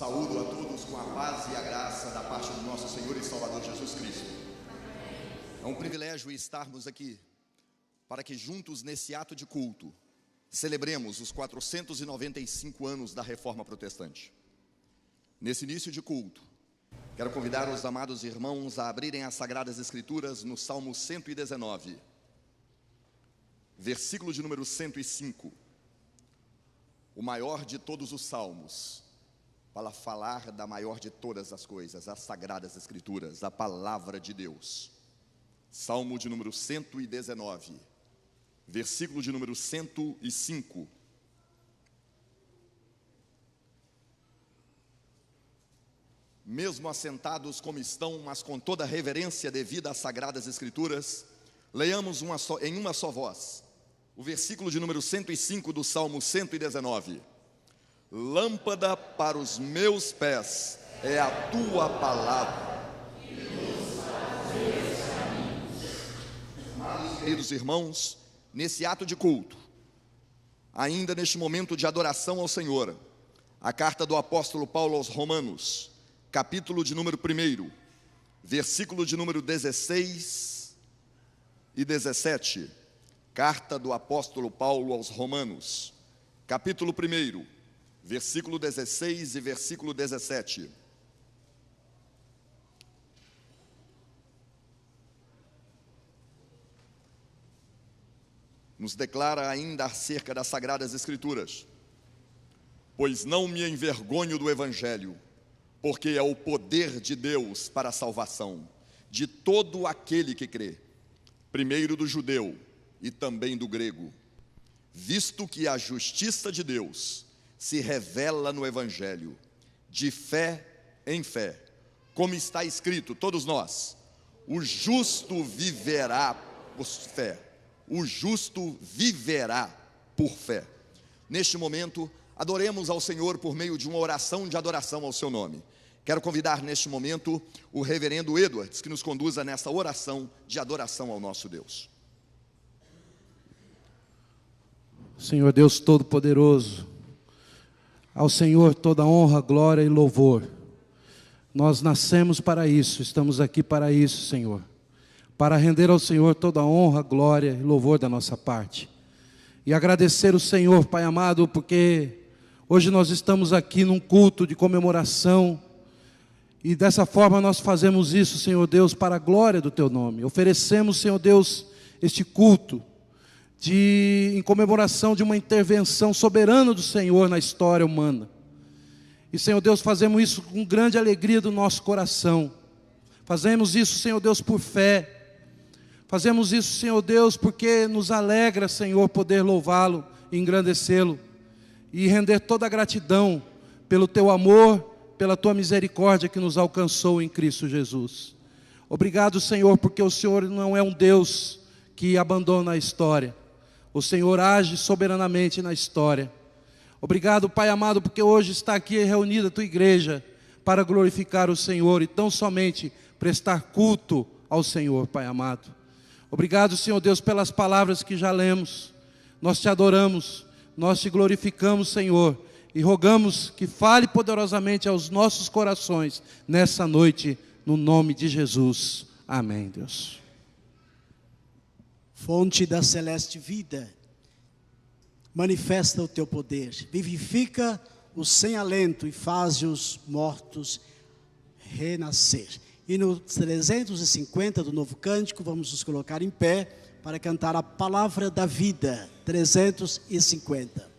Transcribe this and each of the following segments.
Saúdo a todos com a paz e a graça da parte do nosso Senhor e Salvador Jesus Cristo. É um privilégio estarmos aqui para que juntos nesse ato de culto celebremos os 495 anos da Reforma Protestante. Nesse início de culto, quero convidar os amados irmãos a abrirem as Sagradas Escrituras no Salmo 119, versículo de número 105, o maior de todos os salmos, para falar da maior de todas as coisas, as Sagradas Escrituras, a Palavra de Deus. Salmo de número 119, versículo de número 105. Mesmo assentados como estão, mas com toda a reverência devida às Sagradas Escrituras, leiamos em uma só voz o versículo de número 105 do Salmo 119. Lâmpada para os meus pés é a tua palavra. Queridos irmãos, nesse ato de culto, ainda neste momento de adoração ao Senhor, a carta do apóstolo Paulo aos Romanos, capítulo de número 1, versículo de número 16 e 17. Carta do apóstolo Paulo aos Romanos, capítulo 1, versículo 16 e versículo 17. Nos declara ainda acerca das Sagradas Escrituras: pois não me envergonho do Evangelho, porque é o poder de Deus para a salvação de todo aquele que crê, primeiro do judeu e também do grego, visto que a justiça de Deus se revela no Evangelho, de fé em fé, como está escrito, todos nós: o justo viverá por fé. O justo viverá por fé. Neste momento, adoremos ao Senhor por meio de uma oração de adoração ao seu nome. Quero convidar neste momento o reverendo Edwards, que nos conduza nessa oração de adoração ao nosso Deus. Senhor Deus Todo-Poderoso, ao Senhor toda honra, glória e louvor. Nós nascemos para isso, estamos aqui para isso, Senhor, para render ao Senhor toda a honra, glória e louvor da nossa parte. E agradecer o Senhor, Pai amado, porque hoje nós estamos aqui num culto de comemoração, e dessa forma nós fazemos isso, Senhor Deus, para a glória do Teu nome. Oferecemos, Senhor Deus, este culto em comemoração de uma intervenção soberana do Senhor na história humana. E, Senhor Deus, fazemos isso com grande alegria do nosso coração. Fazemos isso, Senhor Deus, por fé. Fazemos isso, Senhor Deus, porque nos alegra, Senhor, poder louvá-lo e engrandecê-lo e render toda a gratidão pelo Teu amor, pela Tua misericórdia que nos alcançou em Cristo Jesus. Obrigado, Senhor, porque o Senhor não é um Deus que abandona a história. O Senhor age soberanamente na história. Obrigado, Pai amado, porque hoje está aqui reunida a Tua igreja para glorificar o Senhor e tão somente prestar culto ao Senhor, Pai amado. Obrigado, Senhor Deus, pelas palavras que já lemos. Nós Te adoramos, nós Te glorificamos, Senhor, e rogamos que fale poderosamente aos nossos corações nessa noite, no nome de Jesus. Amém, Deus. Fonte da celeste vida, manifesta o Teu poder, vivifica os sem alento e faz os mortos renascer. E no 350 do Novo Cântico, vamos nos colocar em pé para cantar a palavra da vida. 350.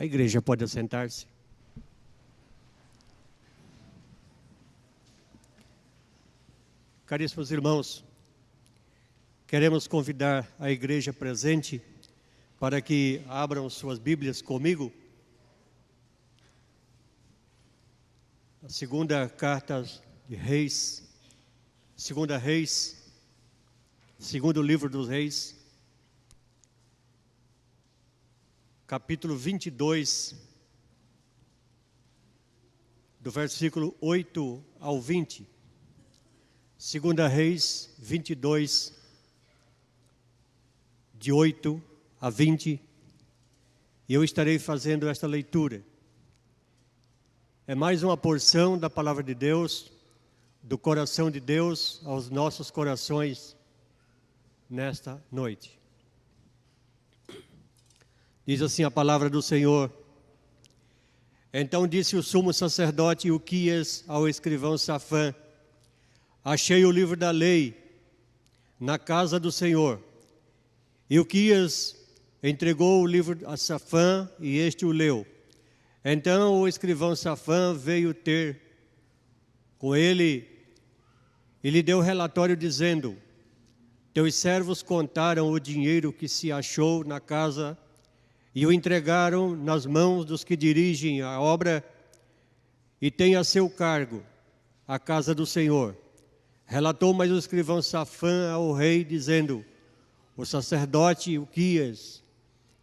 A igreja pode assentar-se. Caríssimos irmãos, queremos convidar a igreja presente para que abram suas Bíblias comigo. A segunda carta de Reis, segunda Reis, segundo livro dos Reis, capítulo 22, do versículo 8 ao 20. Segunda Reis 22, de 8 a 20, e eu estarei fazendo esta leitura. É mais uma porção da palavra de Deus, do coração de Deus aos nossos corações nesta noite. Diz assim a palavra do Senhor: Então disse o sumo sacerdote Ilquias ao escrivão Safã: Achei o livro da lei na casa do Senhor. Ilquias entregou o livro a Safã e este o leu. Então o escrivão Safã veio ter com ele e lhe deu relatório dizendo: Teus servos contaram o dinheiro que se achou na casa e o entregaram nas mãos dos que dirigem a obra e têm a seu cargo a casa do Senhor. Relatou mais o escrivão Safã ao rei, dizendo: O sacerdote Ilquias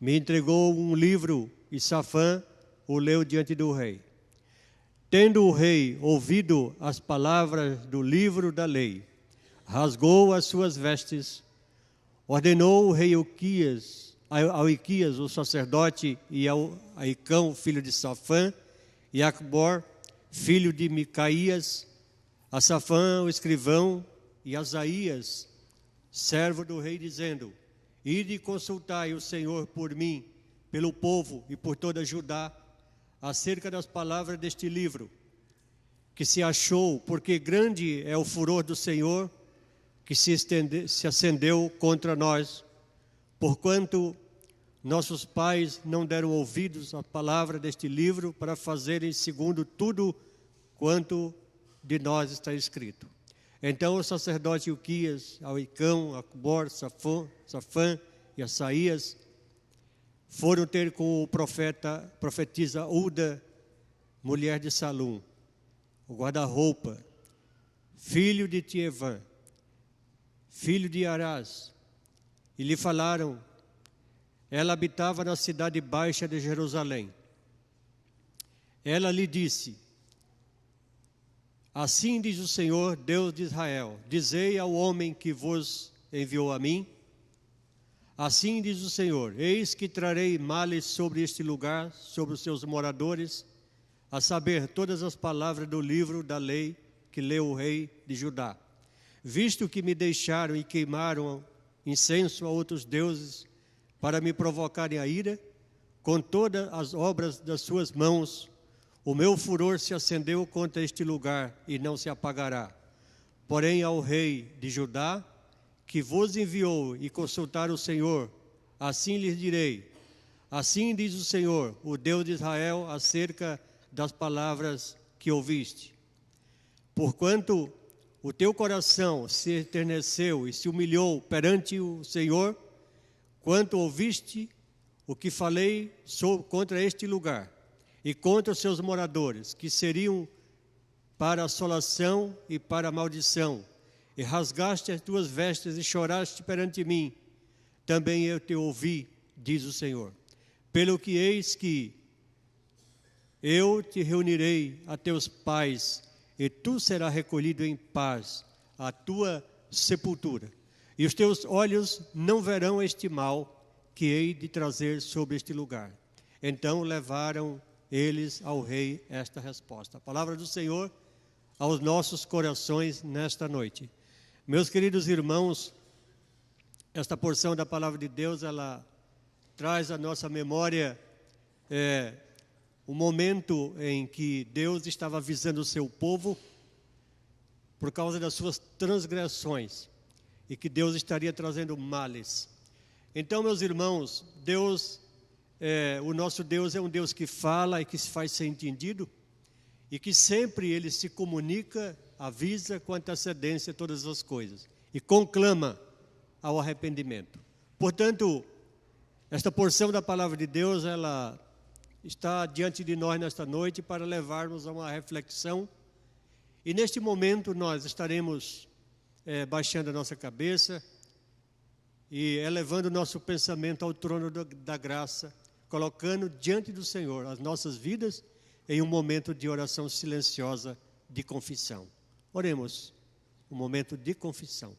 me entregou um livro e Safã o leu diante do rei. Tendo o rei ouvido as palavras do livro da lei, rasgou as suas vestes, ordenou o rei ao Ilquias, o sacerdote, e ao Aicão, filho de Safã, e a Acbor, filho de Micaías, a Safã, o escrivão, e a Asaías, servo do rei, dizendo: Ide e consultai o Senhor por mim, pelo povo e por toda Judá, acerca das palavras deste livro, que se achou, porque grande é o furor do Senhor, que se acendeu contra nós, porquanto nossos pais não deram ouvidos à palavra deste livro para fazerem segundo tudo quanto de nós está escrito. Então o sacerdote Ilquias, Aicão, Acbor, Safã e Asaías foram ter com o profetisa Uda, mulher de Salum, o guarda-roupa, filho de Tievã, filho de Arás, e lhe falaram. Ela habitava na cidade baixa de Jerusalém. Ela lhe disse: Assim diz o Senhor, Deus de Israel: Dizei ao homem que vos enviou a mim, assim diz o Senhor: Eis que trarei males sobre este lugar, sobre os seus moradores, a saber, todas as palavras do livro da lei que leu o rei de Judá. Visto que me deixaram e queimaram incenso a outros deuses para me provocarem a ira, com todas as obras das suas mãos, o meu furor se acendeu contra este lugar e não se apagará. Porém ao rei de Judá, que vos enviou e consultar o Senhor, assim lhes direi: Assim diz o Senhor, o Deus de Israel, acerca das palavras que ouviste. Porquanto o teu coração se enterneceu e se humilhou perante o Senhor, quanto ouviste o que falei contra este lugar e contra os seus moradores, que seriam para assolação e para maldição, e rasgaste as tuas vestes e choraste perante mim, também eu te ouvi, diz o Senhor. Pelo que eis que eu te reunirei a teus pais, e tu serás recolhido em paz à tua sepultura. E os teus olhos não verão este mal que hei de trazer sobre este lugar. Então levaram eles ao rei esta resposta. A palavra do Senhor aos nossos corações nesta noite. Meus queridos irmãos, esta porção da palavra de Deus, ela traz à nossa memória o momento em que Deus estava avisando o seu povo por causa das suas transgressões e que Deus estaria trazendo males. Então, meus irmãos, Deus o nosso Deus é um Deus que fala e que se faz ser entendido, e que sempre Ele se comunica, avisa com antecedência todas as coisas, e conclama ao arrependimento. Portanto, esta porção da palavra de Deus, ela está diante de nós nesta noite para levarmos a uma reflexão. E neste momento nós estaremos baixando a nossa cabeça e elevando o nosso pensamento ao trono da graça, colocando diante do Senhor as nossas vidas em um momento de oração silenciosa de confissão. Oremos, um momento de confissão.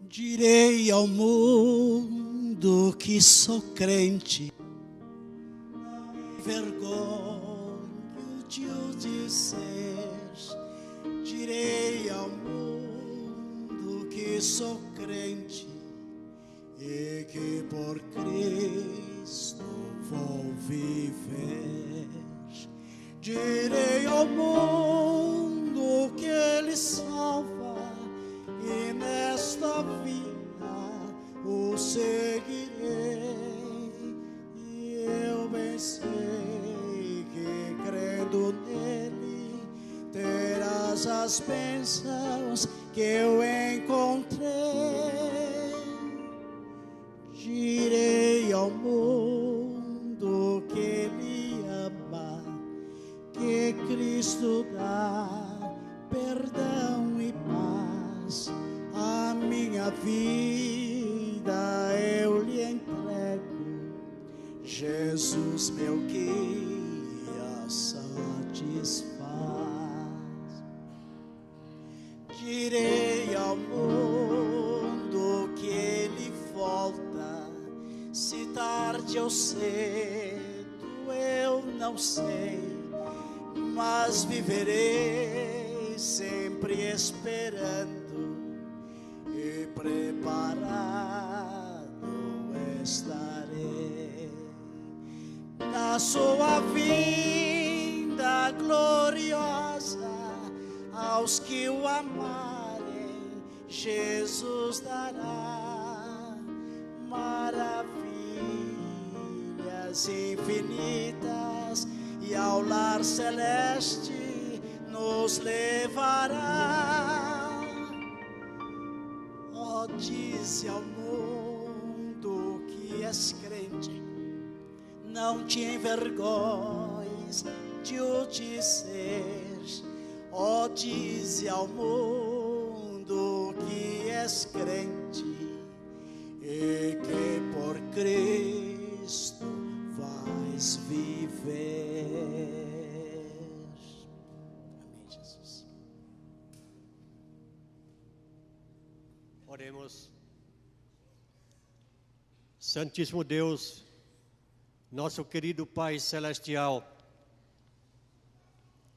Direi ao mundo que sou crente, não me envergonho de o dizer. Direi ao mundo que sou crente e que por Cristo vou viver. Direi ao mundo que Ele salva, e nesta vida o seguirei. E eu bem sei que crendo nele terás as bênçãos que eu encontrei. Direi ao mundo que ele ama, que Cristo dá perdão e paz. A minha vida eu lhe entrego, Jesus meu guia satisfaz. Direi ao mundo que ele volta, se tarde ou cedo eu não sei, mas viverei sempre esperando e preparado estarei na sua vinda gloriosa. Aos que o amarem, Jesus dará maravilhas infinitas, e ao lar celeste nos levará. Oh, dize ao mundo que és crente, não te envergonhes de o dizer. Oh, dize ao mundo que és crente e que por Cristo vais viver. Amém, Jesus. Oremos. Santíssimo Deus, nosso querido Pai Celestial,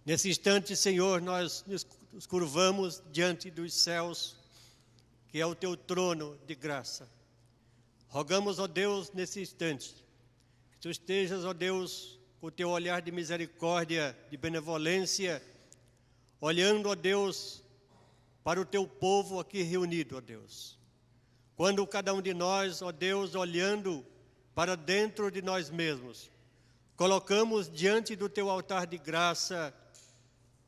nesse instante, Senhor, nós nos curvamos diante dos céus, que é o Teu trono de graça. Rogamos, ó Deus, nesse instante, que Tu estejas, ó Deus, com o Teu olhar de misericórdia, de benevolência, olhando, ó Deus, para o Teu povo aqui reunido, ó Deus. Quando cada um de nós, ó Deus, olhando para dentro de nós mesmos, colocamos diante do Teu altar de graça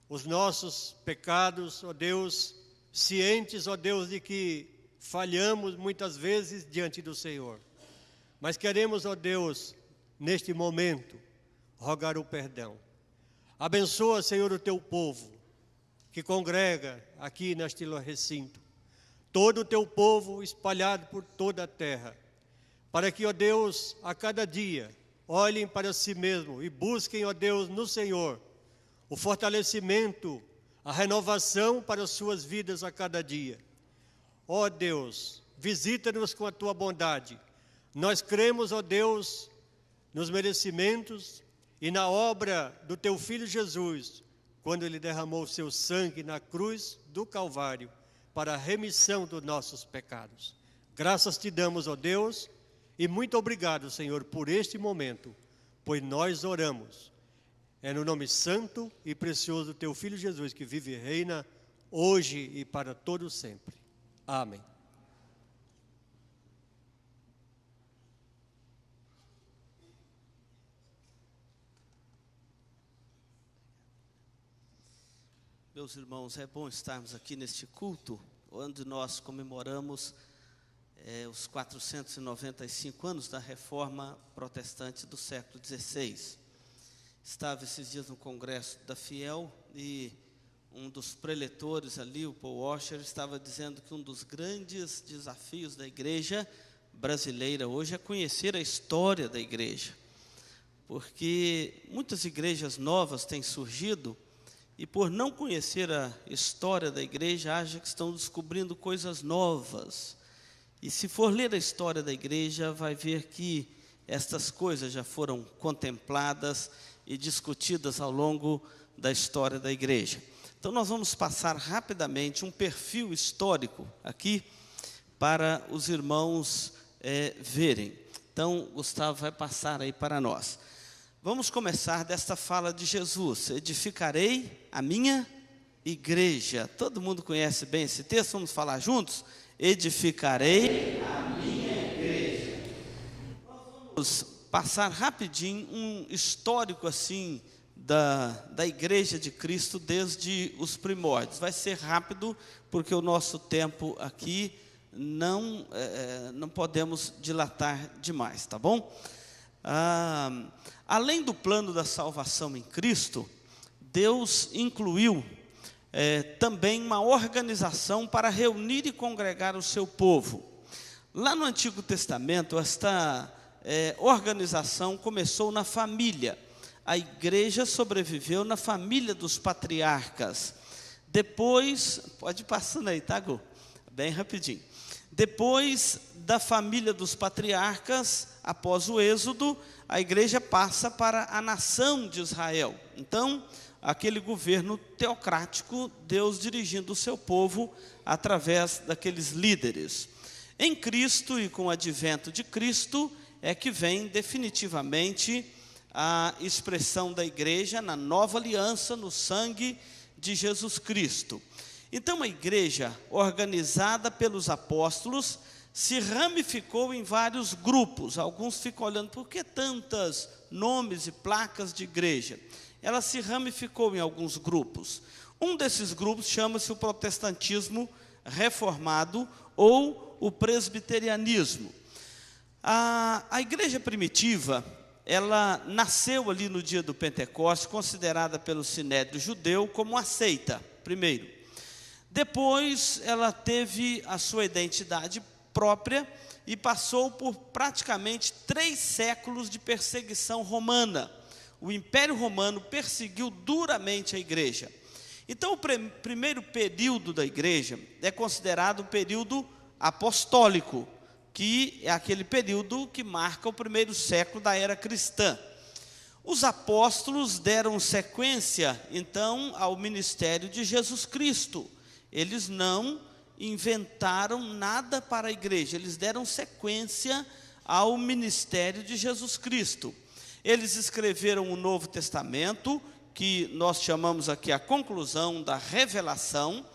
os nossos pecados, ó Deus, cientes, ó Deus, de que falhamos muitas vezes diante do Senhor. Mas queremos, ó Deus, neste momento, rogar o perdão. Abençoa, Senhor, o Teu povo. que congrega aqui neste recinto, todo o teu povo espalhado por toda a terra, para que, ó Deus, a cada dia olhem para si mesmo e busquem, ó Deus, no Senhor, o fortalecimento, a renovação para as suas vidas a cada dia. Ó Deus, visita-nos com a tua bondade. Nós cremos, ó Deus, nos merecimentos e na obra do teu Filho Jesus, quando ele derramou o seu sangue na cruz do Calvário para a remissão dos nossos pecados. Graças te damos, ó Deus, e muito obrigado, Senhor, por este momento, pois nós oramos. É no nome santo e precioso do teu Filho Jesus, que vive e reina hoje e para todo sempre. Amém. Meus irmãos, é bom estarmos aqui neste culto, onde nós comemoramos os 495 anos da Reforma Protestante do século XVI. Estava esses dias no Congresso da Fiel e um dos preletores ali, o Paul Washer, estava dizendo que um dos grandes desafios da igreja brasileira hoje é conhecer a história da igreja, porque muitas igrejas novas têm surgido e por não conhecer a história da igreja, acham que estão descobrindo coisas novas. E se for ler a história da igreja, vai ver que estas coisas já foram contempladas e discutidas ao longo da história da igreja. Então nós vamos passar rapidamente um perfil histórico aqui para os irmãos verem. Então Gustavo vai passar aí para nós. Vamos começar desta fala de Jesus: edificarei a minha igreja. Todo mundo conhece bem esse texto, vamos falar juntos? Edificarei a minha igreja. Vamos passar rapidinho um histórico assim da igreja de Cristo desde os primórdios. Vai ser rápido porque o nosso tempo aqui não podemos dilatar demais, tá bom? Além do plano da salvação em Cristo, Deus incluiu também uma organização para reunir e congregar o seu povo. Lá no Antigo Testamento, esta organização começou na família. A igreja sobreviveu na família dos patriarcas. Depois, pode ir passando aí, tá, Gu? Bem rapidinho. Depois da família dos patriarcas, após o Êxodo, a igreja passa para a nação de Israel. Então, aquele governo teocrático, Deus dirigindo o seu povo através daqueles líderes. Em Cristo e com o advento de Cristo, é que vem definitivamente a expressão da igreja na nova aliança, no sangue de Jesus Cristo. Então a igreja, organizada pelos apóstolos, se ramificou em vários grupos. Alguns ficam olhando, por que tantos nomes e placas de igreja? Ela se ramificou em alguns grupos. Um desses grupos chama-se o protestantismo reformado ou o presbiterianismo. A igreja primitiva, ela nasceu ali no dia do Pentecostes, considerada pelo Sinédrio judeu como uma seita, primeiro. Depois ela teve a sua identidade própria e passou por praticamente 3 séculos de perseguição romana. O Império Romano perseguiu duramente a igreja. Então o primeiro período da igreja é considerado o período apostólico, que é aquele período que marca o primeiro século da era cristã. Os apóstolos deram sequência, então, ao ministério de Jesus Cristo. Eles não inventaram nada para a igreja, eles deram sequência ao ministério de Jesus Cristo. Eles escreveram o Novo Testamento, que nós chamamos aqui a conclusão da revelação,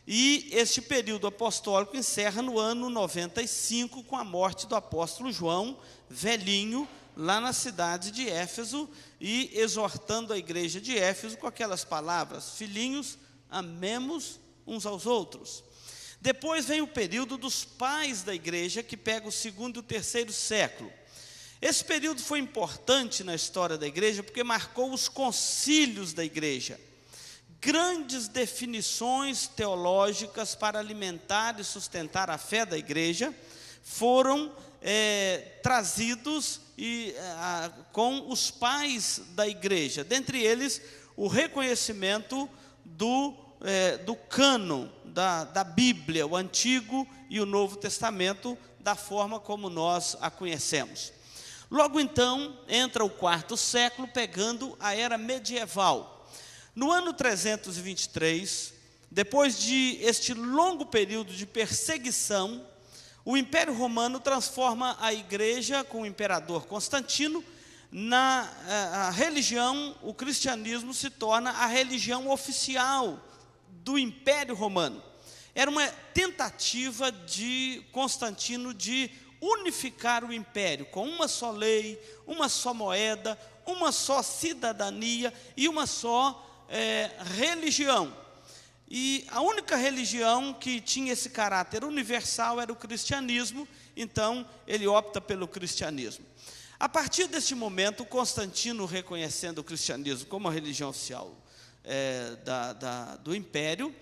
e este período apostólico encerra no ano 95, com a morte do apóstolo João, velhinho, lá na cidade de Éfeso, e exortando a igreja de Éfeso com aquelas palavras: filhinhos, amemos uns aos outros. Depois vem o período dos pais da igreja, que pega o 2º e o 3º século. Esse período foi importante na história da igreja, porque marcou os concílios da igreja. grandes definições teológicas para alimentar e sustentar a fé da igreja foram trazidos com os pais da igreja, dentre eles o reconhecimento do cânon da Bíblia, o Antigo e o Novo Testamento, da forma como nós a conhecemos. Logo então, entra o quarto século, pegando a era medieval. No ano 323, depois de este longo período de perseguição, o Império Romano transforma a igreja, com o imperador Constantino, a religião, o cristianismo se torna a religião oficial do Império Romano. Era uma tentativa de Constantino de unificar o império com uma só lei, uma só moeda, uma só cidadania e uma só religião. E a única religião que tinha esse caráter universal era o cristianismo, então ele opta pelo cristianismo. A partir deste momento, Constantino, reconhecendo o cristianismo como a religião oficial do império,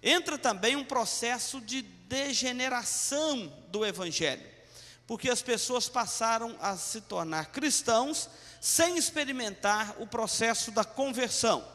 entra também um processo de degeneração do evangelho, porque as pessoas passaram a se tornar cristãos sem experimentar o processo da conversão.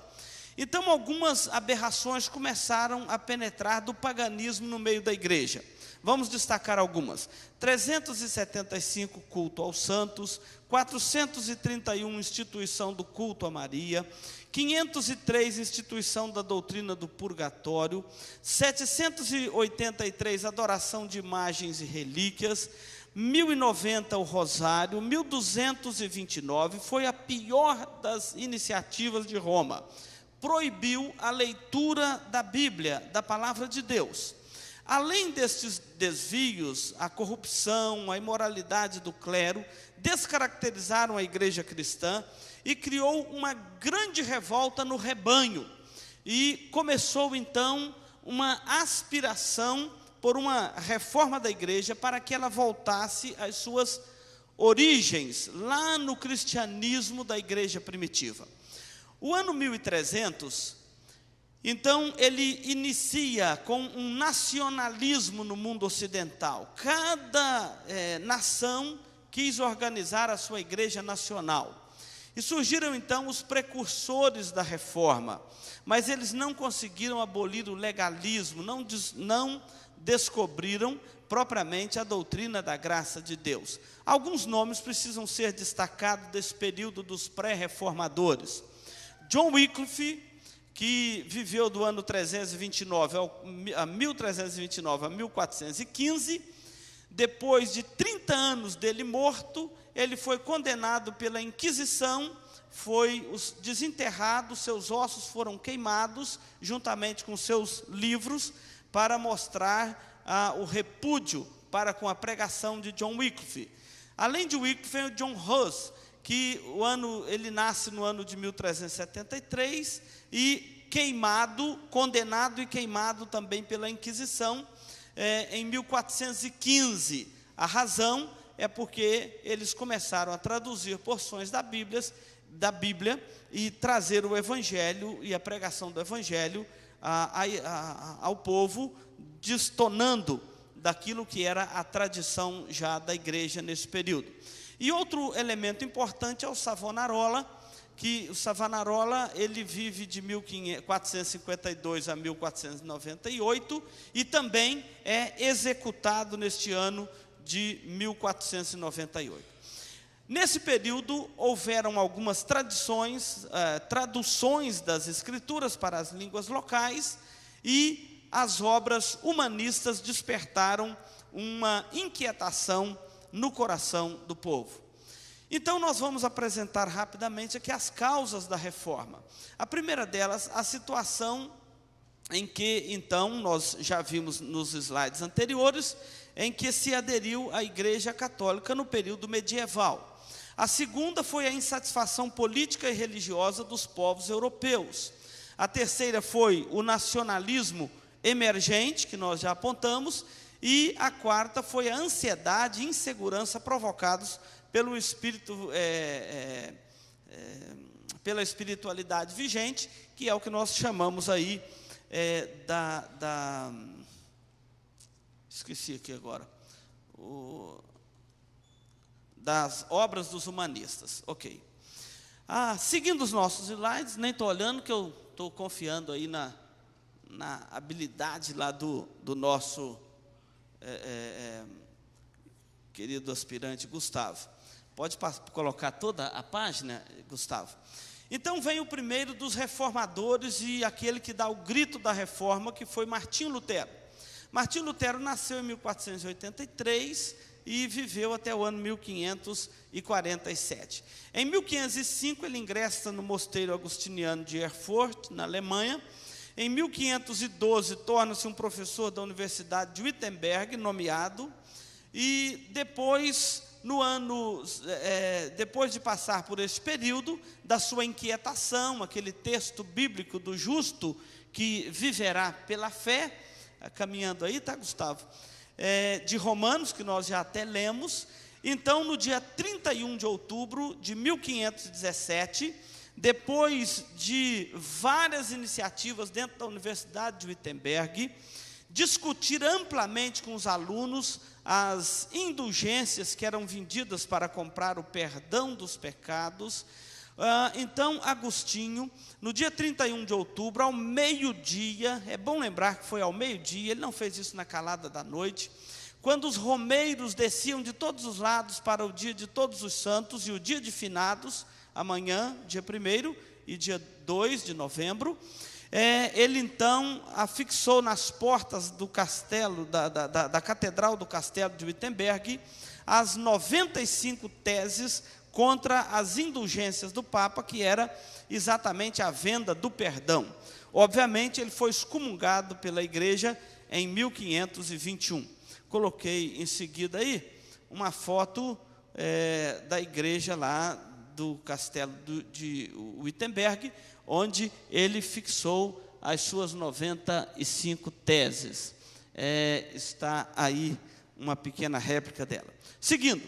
Então, algumas aberrações começaram a penetrar do paganismo no meio da igreja. Vamos destacar algumas. 375, culto aos santos. 431, instituição do culto a Maria. 503, instituição da doutrina do purgatório. 783, adoração de imagens e relíquias. 1090, o rosário. 1229, foi a pior das iniciativas de Roma. Proibiu a leitura da Bíblia, da palavra de Deus. Além destes desvios, a corrupção, a imoralidade do clero descaracterizaram a igreja cristã e criou uma grande revolta no rebanho. E começou então uma aspiração por uma reforma da igreja para que ela voltasse às suas origens, lá no cristianismo da igreja primitiva. O ano 1300, então, ele inicia com um nacionalismo no mundo ocidental. Cada nação quis organizar a sua igreja nacional. E surgiram, então, os precursores da reforma. Mas eles não conseguiram abolir o legalismo, não descobriram propriamente a doutrina da graça de Deus. Alguns nomes precisam ser destacados desse período dos pré-reformadores. John Wycliffe, que viveu do ano 1329 a 1415, depois de 30 anos dele morto, ele foi condenado pela Inquisição, foi desenterrado, seus ossos foram queimados, juntamente com seus livros, para mostrar o repúdio para com a pregação de John Wycliffe. Além de Wycliffe, o John Hus, que ele nasce no ano de 1373 e condenado e queimado também pela Inquisição em 1415. A razão é porque eles começaram a traduzir porções da Bíblia e trazer o Evangelho e a pregação do Evangelho ao povo, destonando daquilo que era a tradição já da igreja nesse período. E outro elemento importante é o Savonarola, que o Savonarola ele vive de 1452 a 1498 e também é executado neste ano de 1498. Nesse período houveram algumas traduções das escrituras para as línguas locais e as obras humanistas despertaram uma inquietação no coração do povo. Então nós vamos apresentar rapidamente aqui as causas da reforma. A primeira delas, a situação em que, então, nós já vimos nos slides anteriores, em que se aderiu à Igreja Católica no período medieval. A segunda foi a insatisfação política e religiosa dos povos europeus. A terceira foi o nacionalismo emergente, que nós já apontamos, e a quarta foi a ansiedade e insegurança provocados pelo espírito pela espiritualidade vigente, que é o que nós chamamos aí esqueci aqui agora, das obras dos humanistas. Ok. Seguindo os nossos slides, nem estou olhando, que eu estou confiando aí na habilidade lá do nosso querido aspirante Gustavo. Pode colocar toda a página, Gustavo? Então vem o primeiro dos reformadores e aquele que dá o grito da reforma, que foi Martinho Lutero. Martinho Lutero nasceu em 1483 e viveu até o ano 1547. Em 1505 ele ingressa no mosteiro agustiniano de Erfurt, na Alemanha. Em 1512 torna-se um professor da Universidade de Wittenberg, nomeado, e depois depois de passar por esse período da sua inquietação, aquele texto bíblico do justo que viverá pela fé, caminhando aí, tá, Gustavo? De Romanos, que nós já até lemos. Então, no dia 31 de outubro de 1517, depois de várias iniciativas dentro da Universidade de Wittenberg, discutir amplamente com os alunos as indulgências que eram vendidas para comprar o perdão dos pecados. Então, Agostinho, no dia 31 de outubro, ao meio-dia, é bom lembrar que foi ao meio-dia, ele não fez isso na calada da noite, quando os romeiros desciam de todos os lados para o dia de Todos os Santos e o dia de Finados, amanhã, dia 1º e dia 2 de novembro, ele então afixou nas portas do castelo, da Catedral do Castelo de Wittenberg, as 95 teses contra as indulgências do Papa, que era exatamente a venda do perdão. Obviamente, ele foi excomungado pela igreja em 1521. Coloquei em seguida aí uma foto da igreja lá do castelo de Wittenberg, onde ele fixou as suas 95 teses. Está aí uma pequena réplica dela. Seguindo,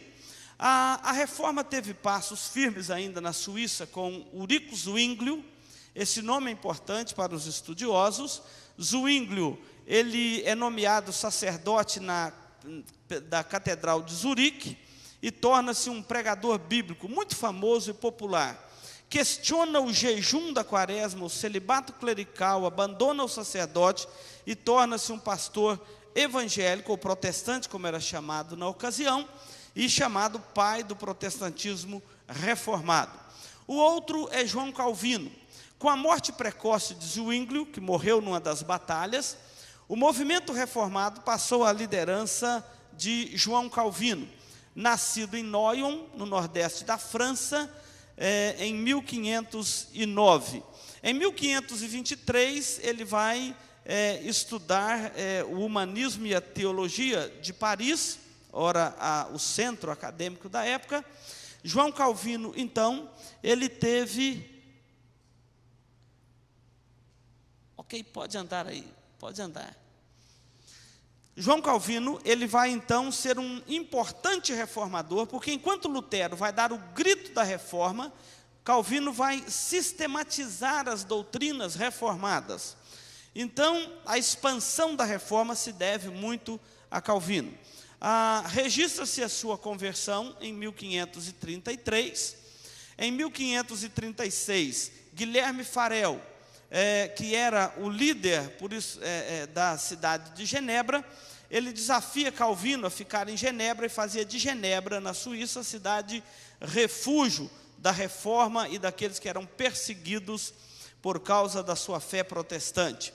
a reforma teve passos firmes ainda na Suíça com Ulrico Zwinglio. Esse nome é importante para os estudiosos. Zwinglio, ele é nomeado sacerdote da Catedral de Zurique e torna-se um pregador bíblico muito famoso e popular. Questiona o jejum da quaresma, o celibato clerical, abandona o sacerdote e torna-se um pastor evangélico, ou protestante, como era chamado na ocasião, e chamado pai do protestantismo reformado. O outro é João Calvino. Com a morte precoce de Zwinglio, que morreu numa das batalhas, o movimento reformado passou à liderança de João Calvino, nascido em Noyon, no nordeste da França, em 1509. Em 1523, ele vai estudar o humanismo e a teologia de Paris, ora o centro acadêmico da época. João Calvino, então, ele teve... Ok, pode andar aí, pode andar. João Calvino, ele vai então ser um importante reformador, porque enquanto Lutero vai dar o grito da reforma, Calvino vai sistematizar as doutrinas reformadas. Então, a expansão da reforma se deve muito a Calvino. Registra-se a sua conversão em 1533. Em 1536, Guilherme Farel, que era o líder da cidade de Genebra, ele desafia Calvino a ficar em Genebra e fazia de Genebra, na Suíça, a cidade refúgio da reforma e daqueles que eram perseguidos por causa da sua fé protestante.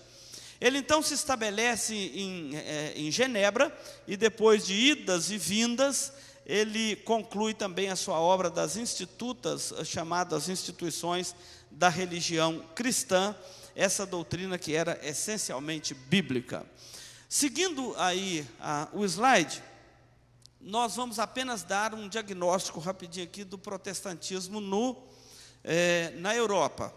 Ele então se estabelece em Genebra e depois de idas e vindas, ele conclui também a sua obra das institutas, chamadas instituições da religião cristã, essa doutrina que era essencialmente bíblica. Seguindo aí o slide, nós vamos apenas dar um diagnóstico rapidinho aqui do protestantismo na Europa.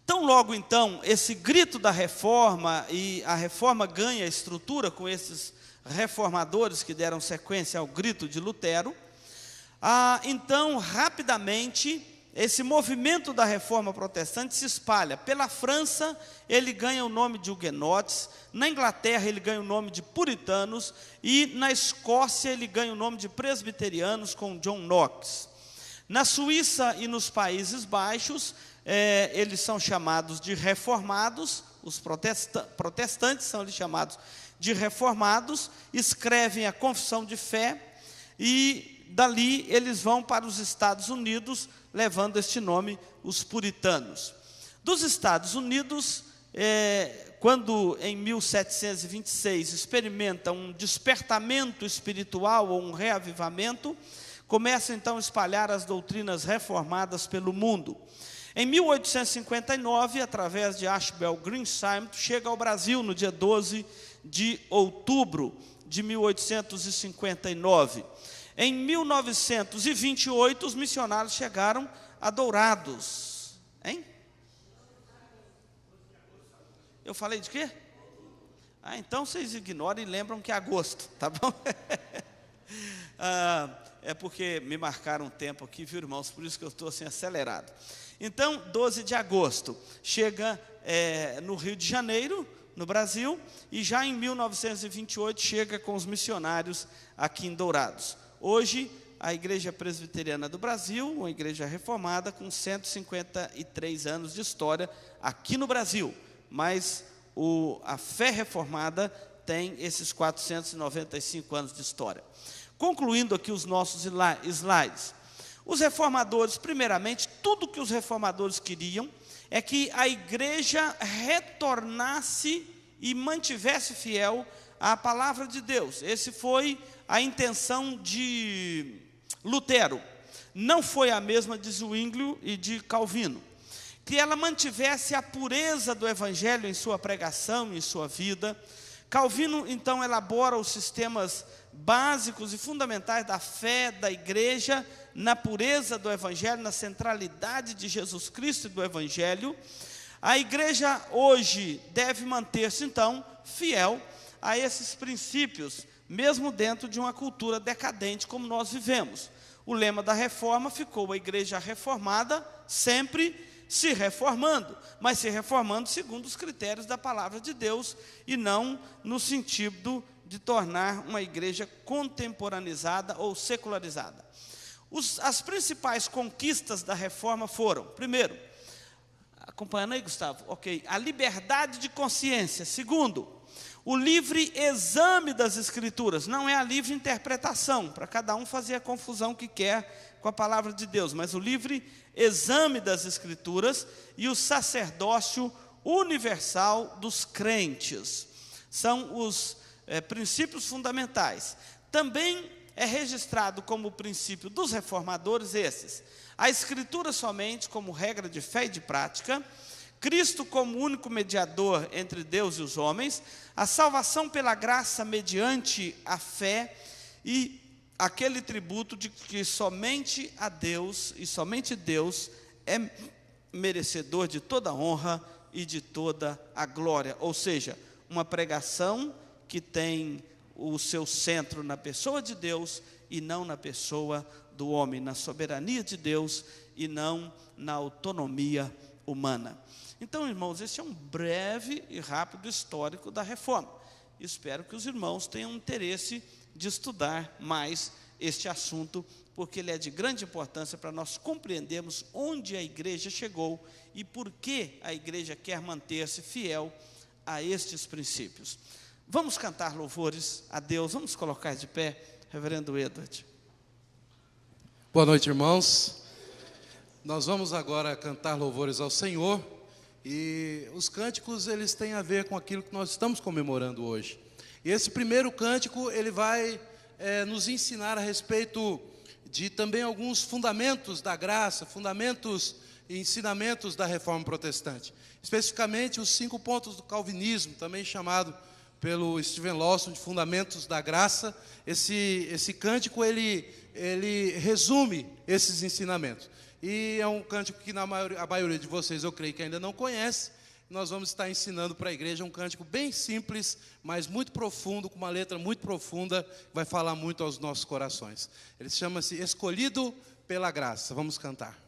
Tão logo então, esse grito da reforma, e a reforma ganha estrutura com esses reformadores que deram sequência ao grito de Lutero, então rapidamente esse movimento da reforma protestante se espalha. Pela França, ele ganha o nome de huguenotes, na Inglaterra ele ganha o nome de puritanos, e na Escócia ele ganha o nome de presbiterianos, com John Knox. Na Suíça e nos Países Baixos, eles são chamados de reformados, os protestantes são chamados de reformados, escrevem a confissão de fé, e dali eles vão para os Estados Unidos, levando este nome, os puritanos. Dos Estados Unidos, quando em 1726 experimenta um despertamento espiritual ou um reavivamento, começa então a espalhar as doutrinas reformadas pelo mundo. Em 1859, através de Ashbel Greensight, chega ao Brasil no dia 12 de outubro de 1859. Em 1928, os missionários chegaram a Dourados. Hein? Eu falei de quê? Então vocês ignoram e lembram que é agosto, tá bom? É porque me marcaram um tempo aqui, viu, irmãos? Por isso que eu estou assim acelerado. Então, 12 de agosto, chega no Rio de Janeiro, no Brasil, e já em 1928 chega com os missionários aqui em Dourados. Hoje, a Igreja Presbiteriana do Brasil, uma igreja reformada com 153 anos de história aqui no Brasil, mas a fé reformada tem esses 495 anos de história. Concluindo aqui os nossos slides, os reformadores, primeiramente, tudo que os reformadores queriam é que a igreja retornasse e mantivesse fiel à palavra de Deus. Esse foi a intenção de Lutero. Não foi a mesma de Zwinglio e de Calvino. Que ela mantivesse a pureza do evangelho em sua pregação, em sua vida. Calvino, então, elabora os sistemas básicos e fundamentais da fé da igreja, na pureza do evangelho, na centralidade de Jesus Cristo e do evangelho. A igreja hoje deve manter-se, então, fiel a esses princípios, mesmo dentro de uma cultura decadente como nós vivemos. O lema da reforma ficou: a igreja reformada sempre se reformando, mas se reformando segundo os critérios da palavra de Deus, e não no sentido de tornar uma igreja contemporaneizada ou secularizada. As principais conquistas da reforma foram: primeiro, acompanhando aí, Gustavo, ok, a liberdade de consciência. Segundo, o livre exame das Escrituras, não é a livre interpretação, para cada um fazer a confusão que quer com a palavra de Deus, mas o livre exame das Escrituras. E o sacerdócio universal dos crentes. São os princípios fundamentais. Também é registrado como princípio dos reformadores esses: a Escritura somente como regra de fé e de prática, Cristo como único mediador entre Deus e os homens, a salvação pela graça mediante a fé, e aquele tributo de que somente a Deus, e somente Deus, é merecedor de toda a honra e de toda a glória. Ou seja, uma pregação que tem o seu centro na pessoa de Deus e não na pessoa do homem, na soberania de Deus e não na autonomia humana. Então, irmãos, esse é um breve e rápido histórico da reforma. Espero que os irmãos tenham interesse de estudar mais este assunto, porque ele é de grande importância para nós compreendermos onde a igreja chegou e por que a igreja quer manter-se fiel a estes princípios. Vamos cantar louvores a Deus, vamos colocar de pé, reverendo Edward. Boa noite, irmãos. Nós vamos agora cantar louvores ao Senhor, e os cânticos, eles têm a ver com aquilo que nós estamos comemorando hoje. E esse primeiro cântico, ele vai nos ensinar a respeito de também alguns fundamentos da graça, fundamentos e ensinamentos da reforma protestante. Especificamente os 5 pontos do calvinismo, também chamado pelo Steven Lawson de fundamentos da graça. Esse cântico, ele resume esses ensinamentos. E é um cântico que a maioria de vocês, eu creio que ainda não conhece. Nós vamos estar ensinando para a igreja um cântico bem simples, mas muito profundo, com uma letra muito profunda, vai falar muito aos nossos corações. Ele chama-se Escolhido pela Graça. Vamos cantar.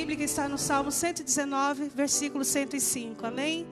Bíblia que está no Salmo 119, versículo 105. Amém?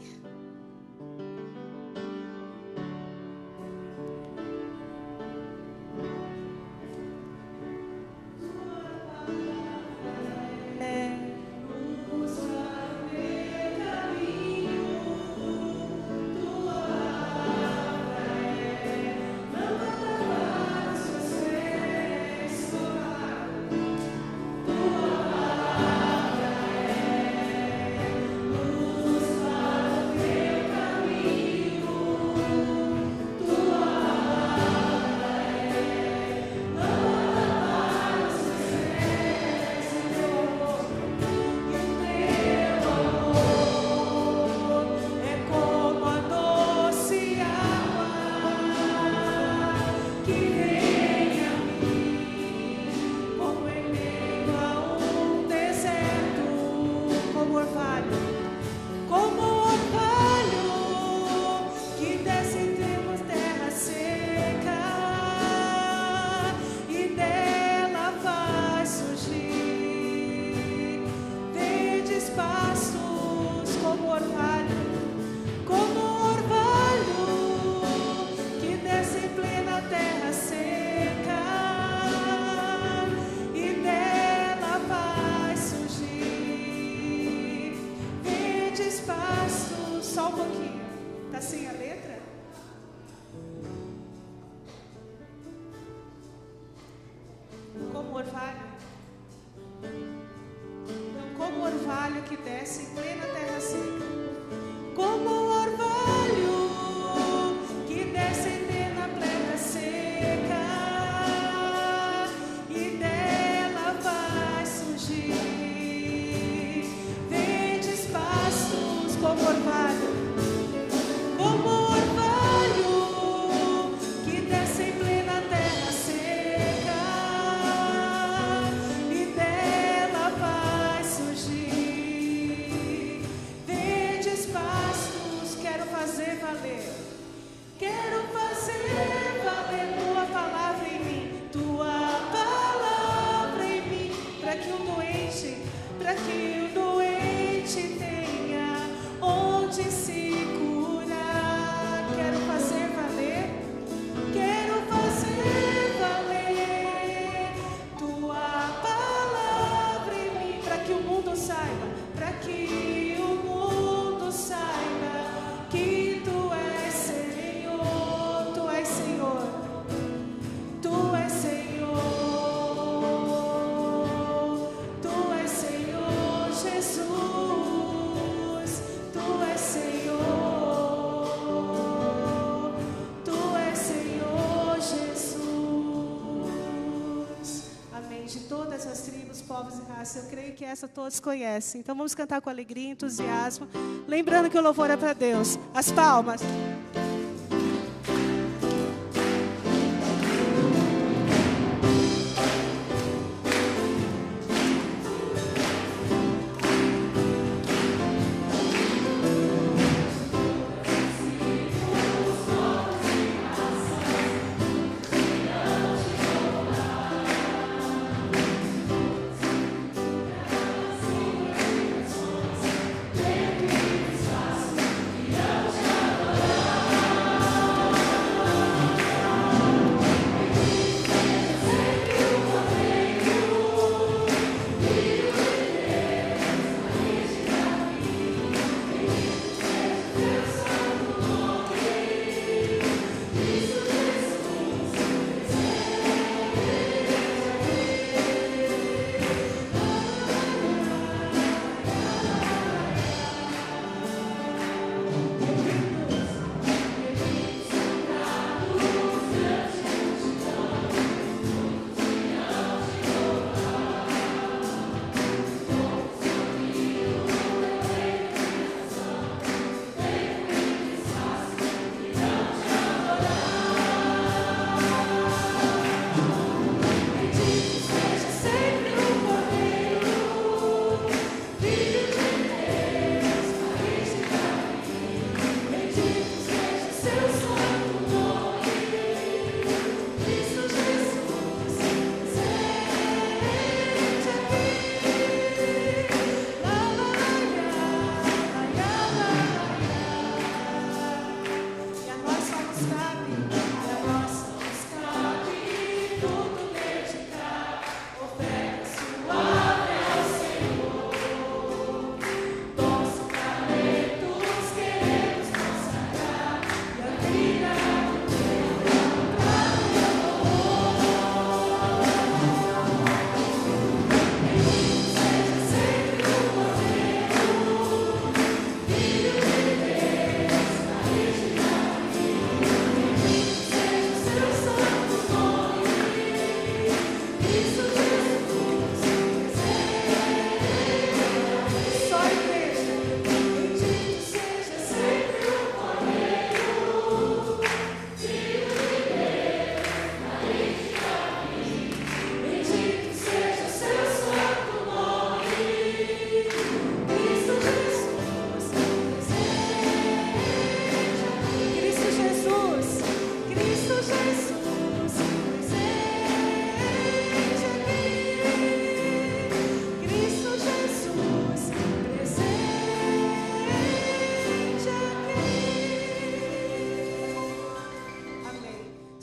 Eu creio que essa todos conhecem. Então vamos cantar com alegria e entusiasmo, lembrando que o louvor é para Deus. As palmas. Let me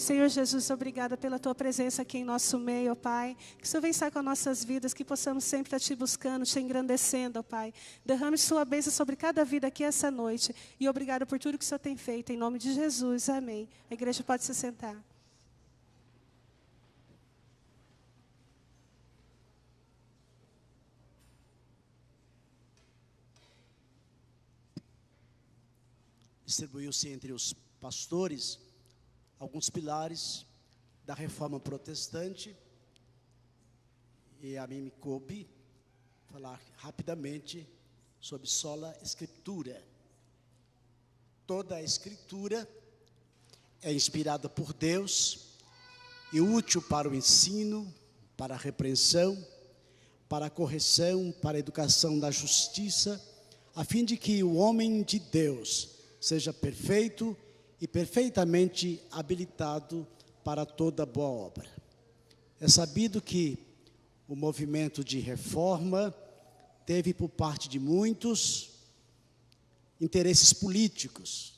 Senhor Jesus, obrigada pela Tua presença aqui em nosso meio, ó Pai. Que o Senhor venha estar com as nossas vidas, que possamos sempre estar Te buscando, Te engrandecendo, ó Pai. Derrame Sua bênção sobre cada vida aqui essa noite. E obrigado por tudo que o Senhor tem feito, em nome de Jesus, amém. A igreja pode se sentar. Distribuiu-se entre os pastores alguns pilares da reforma protestante, e a mim me coube falar rapidamente sobre sola escritura. Toda a escritura é inspirada por Deus e útil para o ensino, para a repreensão, para a correção, para a educação da justiça, a fim de que o homem de Deus seja perfeito e perfeitamente habilitado para toda boa obra. É sabido que o movimento de reforma teve por parte de muitos interesses políticos,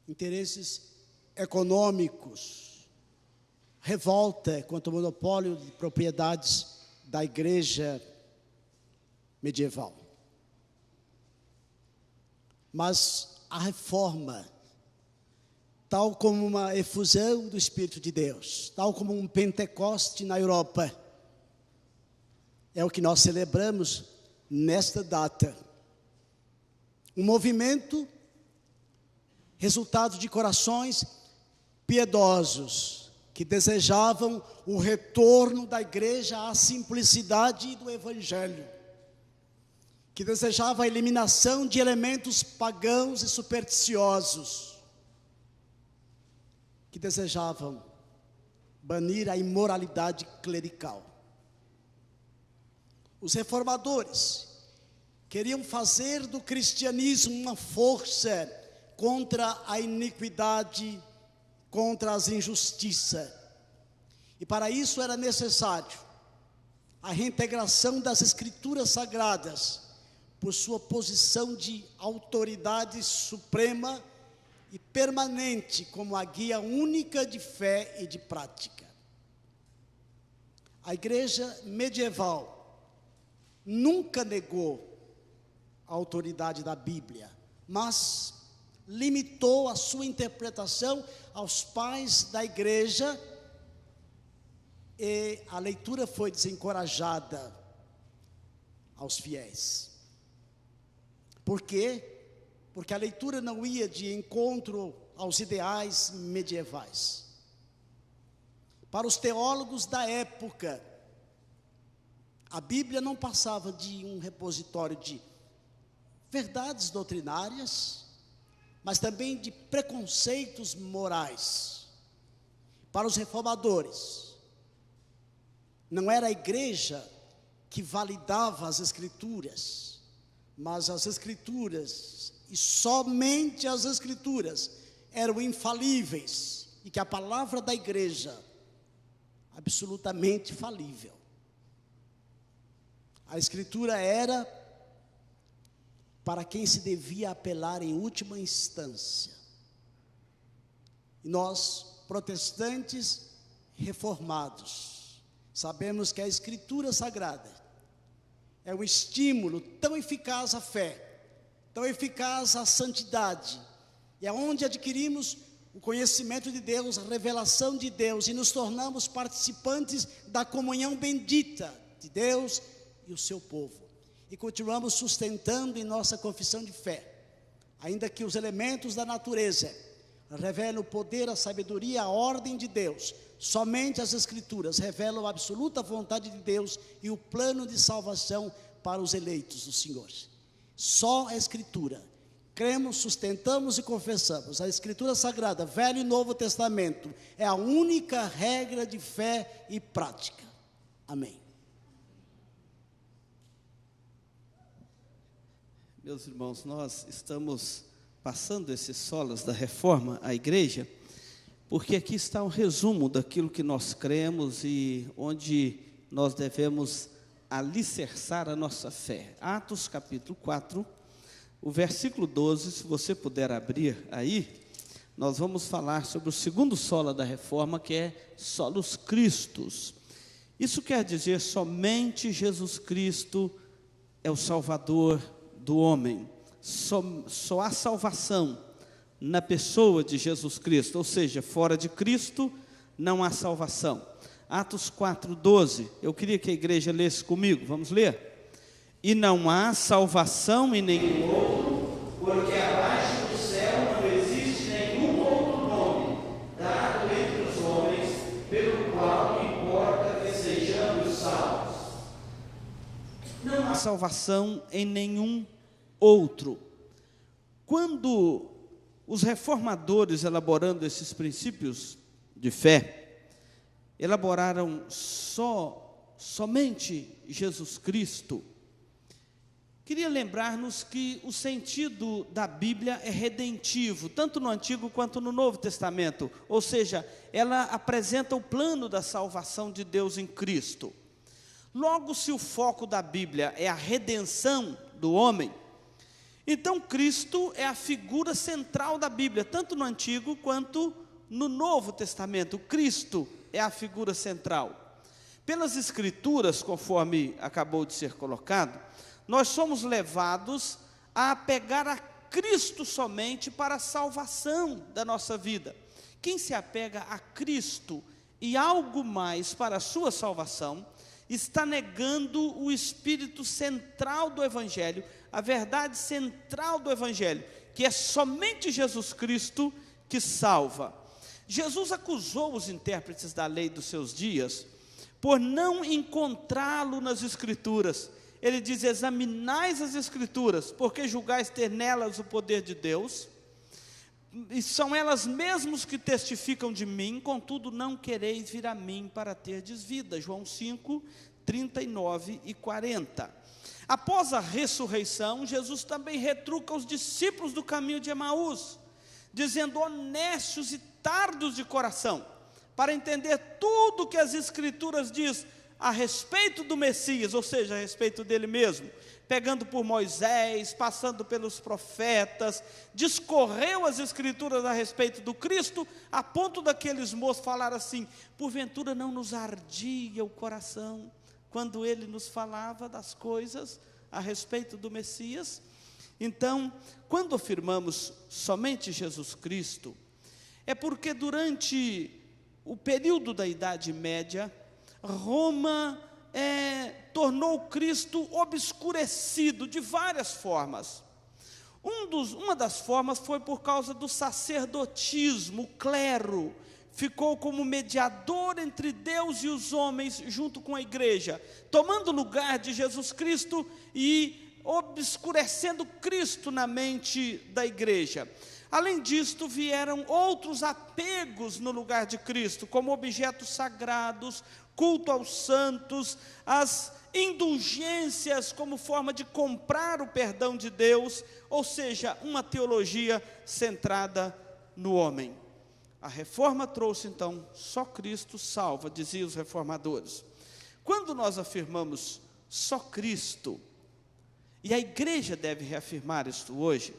interesses econômicos, revolta contra o monopólio de propriedades da igreja medieval. Mas a reforma, tal como uma efusão do Espírito de Deus, tal como um Pentecoste na Europa, é o que nós celebramos nesta data. Um movimento resultado de corações piedosos, que desejavam o retorno da igreja à simplicidade do Evangelho, que desejava a eliminação de elementos pagãos e supersticiosos, que desejavam banir a imoralidade clerical. Os reformadores queriam fazer do cristianismo uma força contra a iniquidade, contra as injustiças. E para isso era necessário a reintegração das escrituras sagradas, por sua posição de autoridade suprema e permanente como a guia única de fé e de prática. A igreja medieval nunca negou a autoridade da Bíblia, mas limitou a sua interpretação aos pais da igreja, e a leitura foi desencorajada aos fiéis. Por quê? Porque a leitura não ia de encontro aos ideais medievais. Para os teólogos da época, a Bíblia não passava de um repositório de verdades doutrinárias, mas também de preconceitos morais. Para os reformadores, não era a igreja que validava as Escrituras, mas as Escrituras, e somente as Escrituras, eram infalíveis, e que a palavra da igreja, absolutamente falível. A Escritura era para quem se devia apelar em última instância. E nós, protestantes reformados, sabemos que a Escritura Sagrada é um estímulo tão eficaz à fé, tão eficaz à santidade, e é onde adquirimos o conhecimento de Deus, a revelação de Deus, e nos tornamos participantes da comunhão bendita de Deus e o seu povo. E continuamos sustentando em nossa confissão de fé, ainda que os elementos da natureza revelam o poder, a sabedoria, a ordem de Deus, somente as Escrituras revelam a absoluta vontade de Deus e o plano de salvação para os eleitos do Senhor. Só a Escritura. Cremos, sustentamos e confessamos. A Escritura Sagrada, Velho e Novo Testamento, é a única regra de fé e prática. Amém. Meus irmãos, nós estamos passando esses solas da reforma à igreja, porque aqui está um resumo daquilo que nós cremos e onde nós devemos alicerçar a nossa fé. Atos capítulo 4, o versículo 12, se você puder abrir aí, nós vamos falar sobre o segundo sola da reforma, que é solus Christus. Isso quer dizer somente Jesus Cristo é o Salvador do homem. Só há salvação na pessoa de Jesus Cristo, ou seja, fora de Cristo não há salvação. Atos 4:12, eu queria que a igreja lesse comigo, vamos ler? E não há salvação em nenhum outro, porque abaixo do céu não existe nenhum outro nome dado entre os homens, pelo qual importa que sejamos salvos. Não há salvação em nenhum outro. Quando os reformadores, elaborando esses princípios de fé, elaboraram somente Jesus Cristo, queria lembrar-nos que o sentido da Bíblia é redentivo, tanto no Antigo quanto no Novo Testamento, ou seja, ela apresenta o plano da salvação de Deus em Cristo. Logo, se o foco da Bíblia é a redenção do homem, então Cristo é a figura central da Bíblia, tanto no Antigo quanto no Novo Testamento. Cristo é a figura central. Pelas Escrituras, conforme acabou de ser colocado, nós somos levados a apegar a Cristo somente para a salvação da nossa vida. Quem se apega a Cristo e algo mais para a sua salvação, está negando o espírito central do Evangelho, a verdade central do Evangelho, que é somente Jesus Cristo que salva. Jesus acusou os intérpretes da lei dos seus dias por não encontrá-lo nas Escrituras. Ele diz: examinais as Escrituras, porque julgais ter nelas o poder de Deus, e são elas mesmas que testificam de mim, contudo não quereis vir a mim para terdes vida. João 5, 39 e 40. Após a ressurreição, Jesus também retruca os discípulos do caminho de Emaús, dizendo: honestos e tardos de coração, para entender tudo que as Escrituras diz a respeito do Messias, ou seja, a respeito dele mesmo, pegando por Moisés, passando pelos profetas, discorreu as Escrituras a respeito do Cristo, a ponto daqueles moços falar assim: porventura não nos ardia o coração, quando ele nos falava das coisas a respeito do Messias? Então, quando afirmamos somente Jesus Cristo, é porque durante o período da Idade Média, Roma tornou Cristo obscurecido de várias formas. Uma das formas foi por causa do sacerdotismo. O clero ficou como mediador entre Deus e os homens, junto com a igreja, tomando o lugar de Jesus Cristo e obscurecendo Cristo na mente da igreja. Além disto, vieram outros apegos no lugar de Cristo, como objetos sagrados, culto aos santos, as indulgências como forma de comprar o perdão de Deus, ou seja, uma teologia centrada no homem. A reforma trouxe então: só Cristo salva, diziam os reformadores. Quando nós afirmamos só Cristo, e a igreja deve reafirmar isto hoje,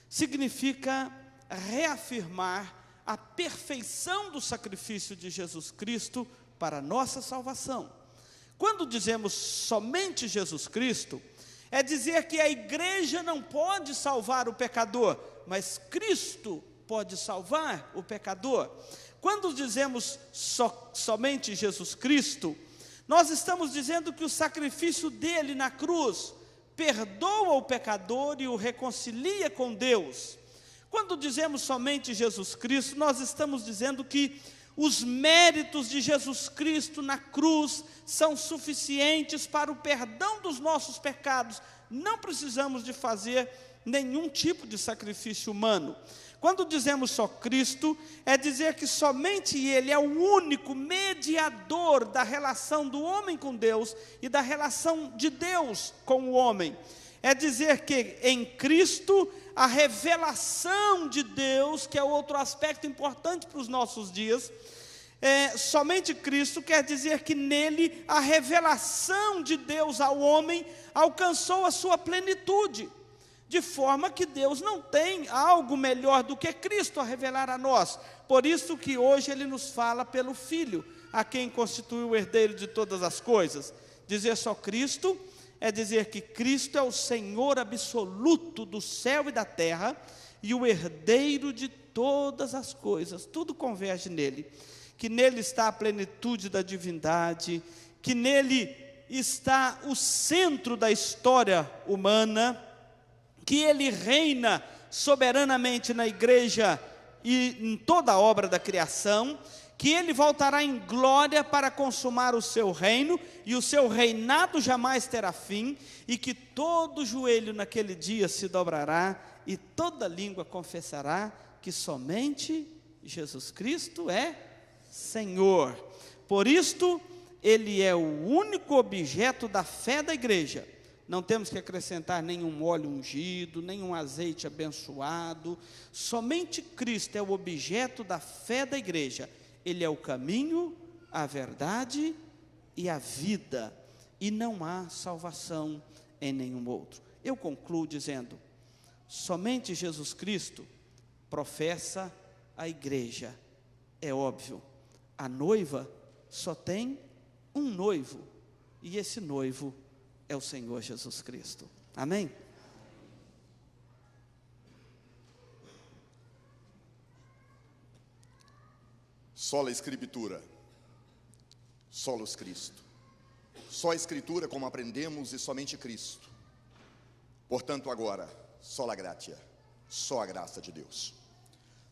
significa reafirmar a perfeição do sacrifício de Jesus Cristo para a nossa salvação. Quando dizemos somente Jesus Cristo, é dizer que a igreja não pode salvar o pecador, mas Cristo pode salvar o pecador. Quando dizemos somente Jesus Cristo, nós estamos dizendo que o sacrifício dele na cruz perdoa o pecador e o reconcilia com Deus. Quando dizemos somente Jesus Cristo, nós estamos dizendo que os méritos de Jesus Cristo na cruz são suficientes para o perdão dos nossos pecados. Não precisamos de fazer nenhum tipo de sacrifício humano. Quando dizemos só Cristo, é dizer que somente Ele é o único mediador da relação do homem com Deus e da relação de Deus com o homem. É dizer que em Cristo a revelação de Deus, que é outro aspecto importante para os nossos dias, somente Cristo quer dizer que nele a revelação de Deus ao homem alcançou a sua plenitude. de forma que Deus não tem algo melhor do que Cristo a revelar a nós. Por isso que hoje Ele nos fala pelo Filho, a quem constitui o herdeiro de todas as coisas. Dizer só Cristo é dizer que Cristo é o Senhor absoluto do céu e da terra e o herdeiro de todas as coisas. Tudo converge nele, que nele está a plenitude da divindade, que nele está o centro da história humana, que Ele reina soberanamente na igreja e em toda a obra da criação, que Ele voltará em glória para consumar o seu reino, e o seu reinado jamais terá fim, e que todo joelho naquele dia se dobrará, e toda língua confessará que somente Jesus Cristo é Senhor. Por isto, Ele é o único objeto da fé da igreja. Não temos que acrescentar nenhum óleo ungido, nenhum azeite abençoado. Somente Cristo é o objeto da fé da igreja. Ele é o caminho, a verdade e a vida. E não há salvação em nenhum outro. Eu concluo dizendo, somente Jesus Cristo professa a igreja. É óbvio, a noiva só tem um noivo, e esse noivo é o Senhor Jesus Cristo. Amém? Sola Escritura, solos Cristo. Só a Escritura como aprendemos e somente Cristo. Portanto agora, sola gratia, só a graça de Deus.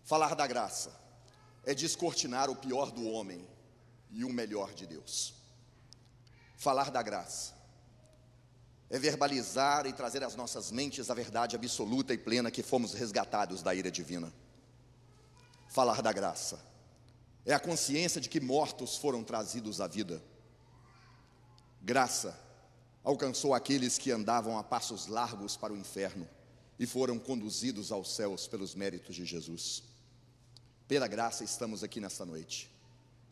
Falar da graça é descortinar o pior do homem e o melhor de Deus. Falar da graça é verbalizar e trazer às nossas mentes a verdade absoluta e plena que fomos resgatados da ira divina. Falar da graça é a consciência de que mortos foram trazidos à vida. Graça alcançou aqueles que andavam a passos largos para o inferno e foram conduzidos aos céus pelos méritos de Jesus. Pela graça estamos aqui nesta noite.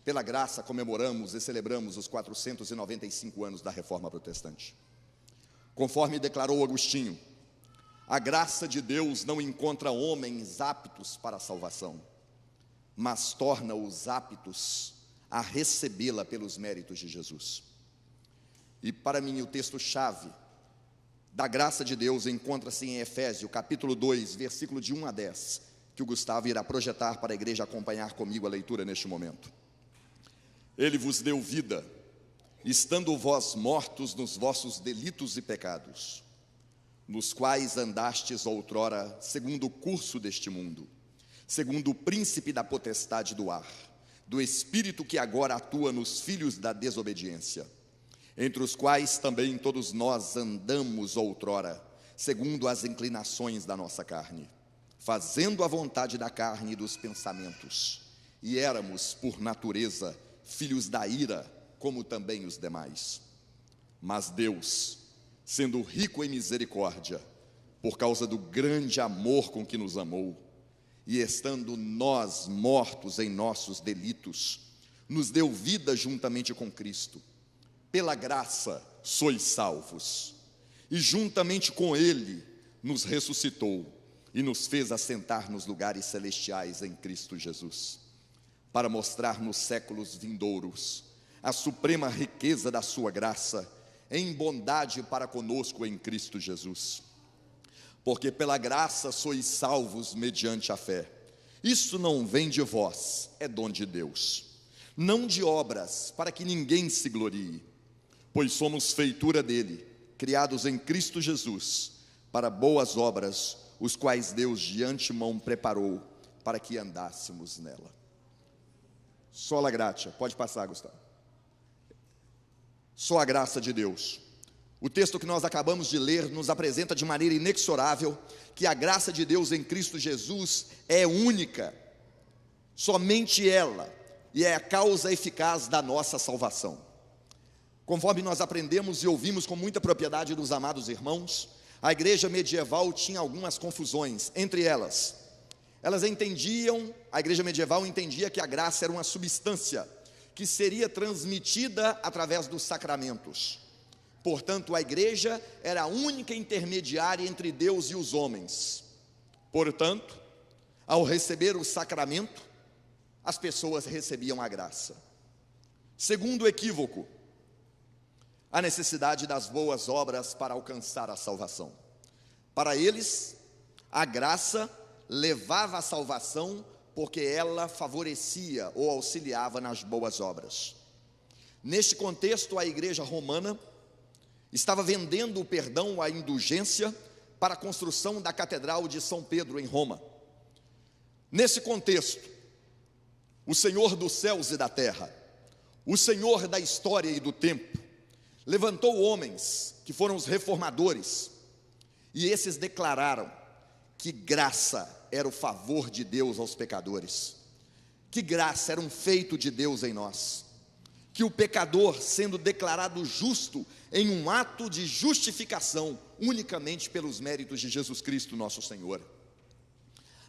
Pela graça comemoramos e celebramos os 495 anos da Reforma Protestante. Conforme declarou Agostinho, a graça de Deus não encontra homens aptos para a salvação, mas torna-os aptos a recebê-la pelos méritos de Jesus. E para mim o texto-chave da graça de Deus encontra-se em Efésios, capítulo 2, versículo de 1 a 10, que o Gustavo irá projetar para a igreja acompanhar comigo a leitura neste momento. Ele vos deu vida, estando vós mortos nos vossos delitos e pecados, nos quais andastes outrora, segundo o curso deste mundo, segundo o príncipe da potestade do ar, do espírito que agora atua nos filhos da desobediência, entre os quais também todos nós andamos outrora, segundo as inclinações da nossa carne, fazendo a vontade da carne e dos pensamentos, e éramos, por natureza, filhos da ira, como também os demais. Mas Deus, sendo rico em misericórdia, por causa do grande amor com que nos amou, e estando nós mortos em nossos delitos, nos deu vida juntamente com Cristo. Pela graça sois salvos, e juntamente com Ele nos ressuscitou e nos fez assentar nos lugares celestiais em Cristo Jesus, para mostrar nos séculos vindouros a suprema riqueza da sua graça em bondade para conosco em Cristo Jesus. Porque pela graça sois salvos mediante a fé. Isso não vem de vós, é dom de Deus, não de obras, para que ninguém se glorie, pois somos feitura dele, criados em Cristo Jesus, para boas obras, os quais Deus de antemão preparou para que andássemos nela. Sola gratia, pode passar, Gustavo. Só a graça de Deus. O texto que nós acabamos de ler nos apresenta de maneira inexorável que a graça de Deus em Cristo Jesus é única, somente ela, e é a causa eficaz da nossa salvação. Conforme nós aprendemos e ouvimos com muita propriedade dos amados irmãos, a igreja medieval tinha algumas confusões, entre elas a igreja medieval entendia que a graça era uma substância que seria transmitida através dos sacramentos. Portanto, a igreja era a única intermediária entre Deus e os homens. Portanto, ao receber o sacramento, as pessoas recebiam a graça. Segundo equívoco, a necessidade das boas obras para alcançar a salvação. Para eles, a graça levava à salvação porque ela favorecia ou auxiliava nas boas obras. Neste contexto, a igreja romana estava vendendo o perdão, a indulgência, para a construção da Catedral de São Pedro em Roma. Nesse contexto, o Senhor dos céus e da terra, o Senhor da história e do tempo, levantou homens que foram os reformadores, e esses declararam que graça era o favor de Deus aos pecadores, que graça era um feito de Deus em nós, que o pecador, sendo declarado justo em um ato de justificação, unicamente pelos méritos de Jesus Cristo, nosso Senhor.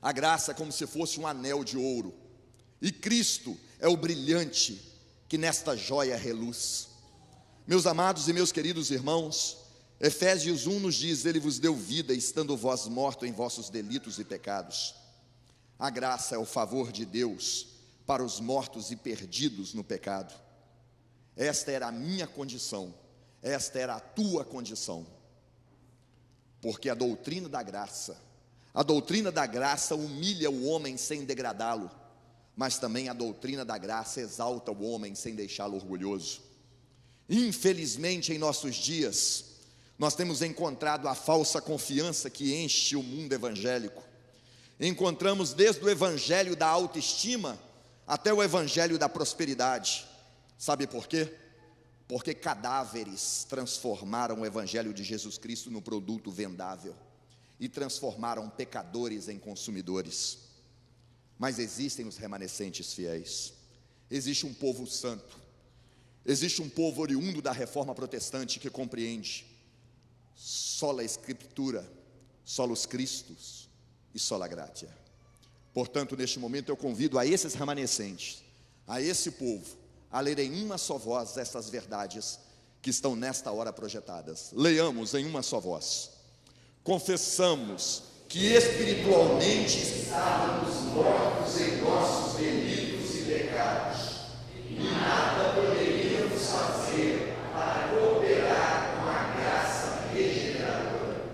A graça é como se fosse um anel de ouro, e Cristo é o brilhante que nesta joia reluz. Meus amados e meus queridos irmãos, Efésios 1 nos diz: Ele vos deu vida, estando vós mortos em vossos delitos e pecados. A graça é o favor de Deus para os mortos e perdidos no pecado. Esta era a minha condição, esta era a tua condição, porque a doutrina da graça humilha o homem sem degradá-lo, mas também a doutrina da graça exalta o homem sem deixá-lo orgulhoso. Infelizmente, em nossos dias, nós temos encontrado a falsa confiança que enche o mundo evangélico. Encontramos desde o evangelho da autoestima até o evangelho da prosperidade. Sabe por quê? Porque cadáveres transformaram o evangelho de Jesus Cristo no produto vendável e transformaram pecadores em consumidores. Mas existem os remanescentes fiéis, existe um povo santo, existe um povo oriundo da reforma protestante que compreende sola Escritura, solus Christus e sola gratia. Portanto, neste momento eu convido a esses remanescentes, a esse povo, a ler em uma só voz estas verdades que estão nesta hora projetadas. Leiamos em uma só voz. Confessamos que espiritualmente estávamos mortos em nossos delitos e pecados, e nada poderíamos fazer para cooperar com a graça regeneradora,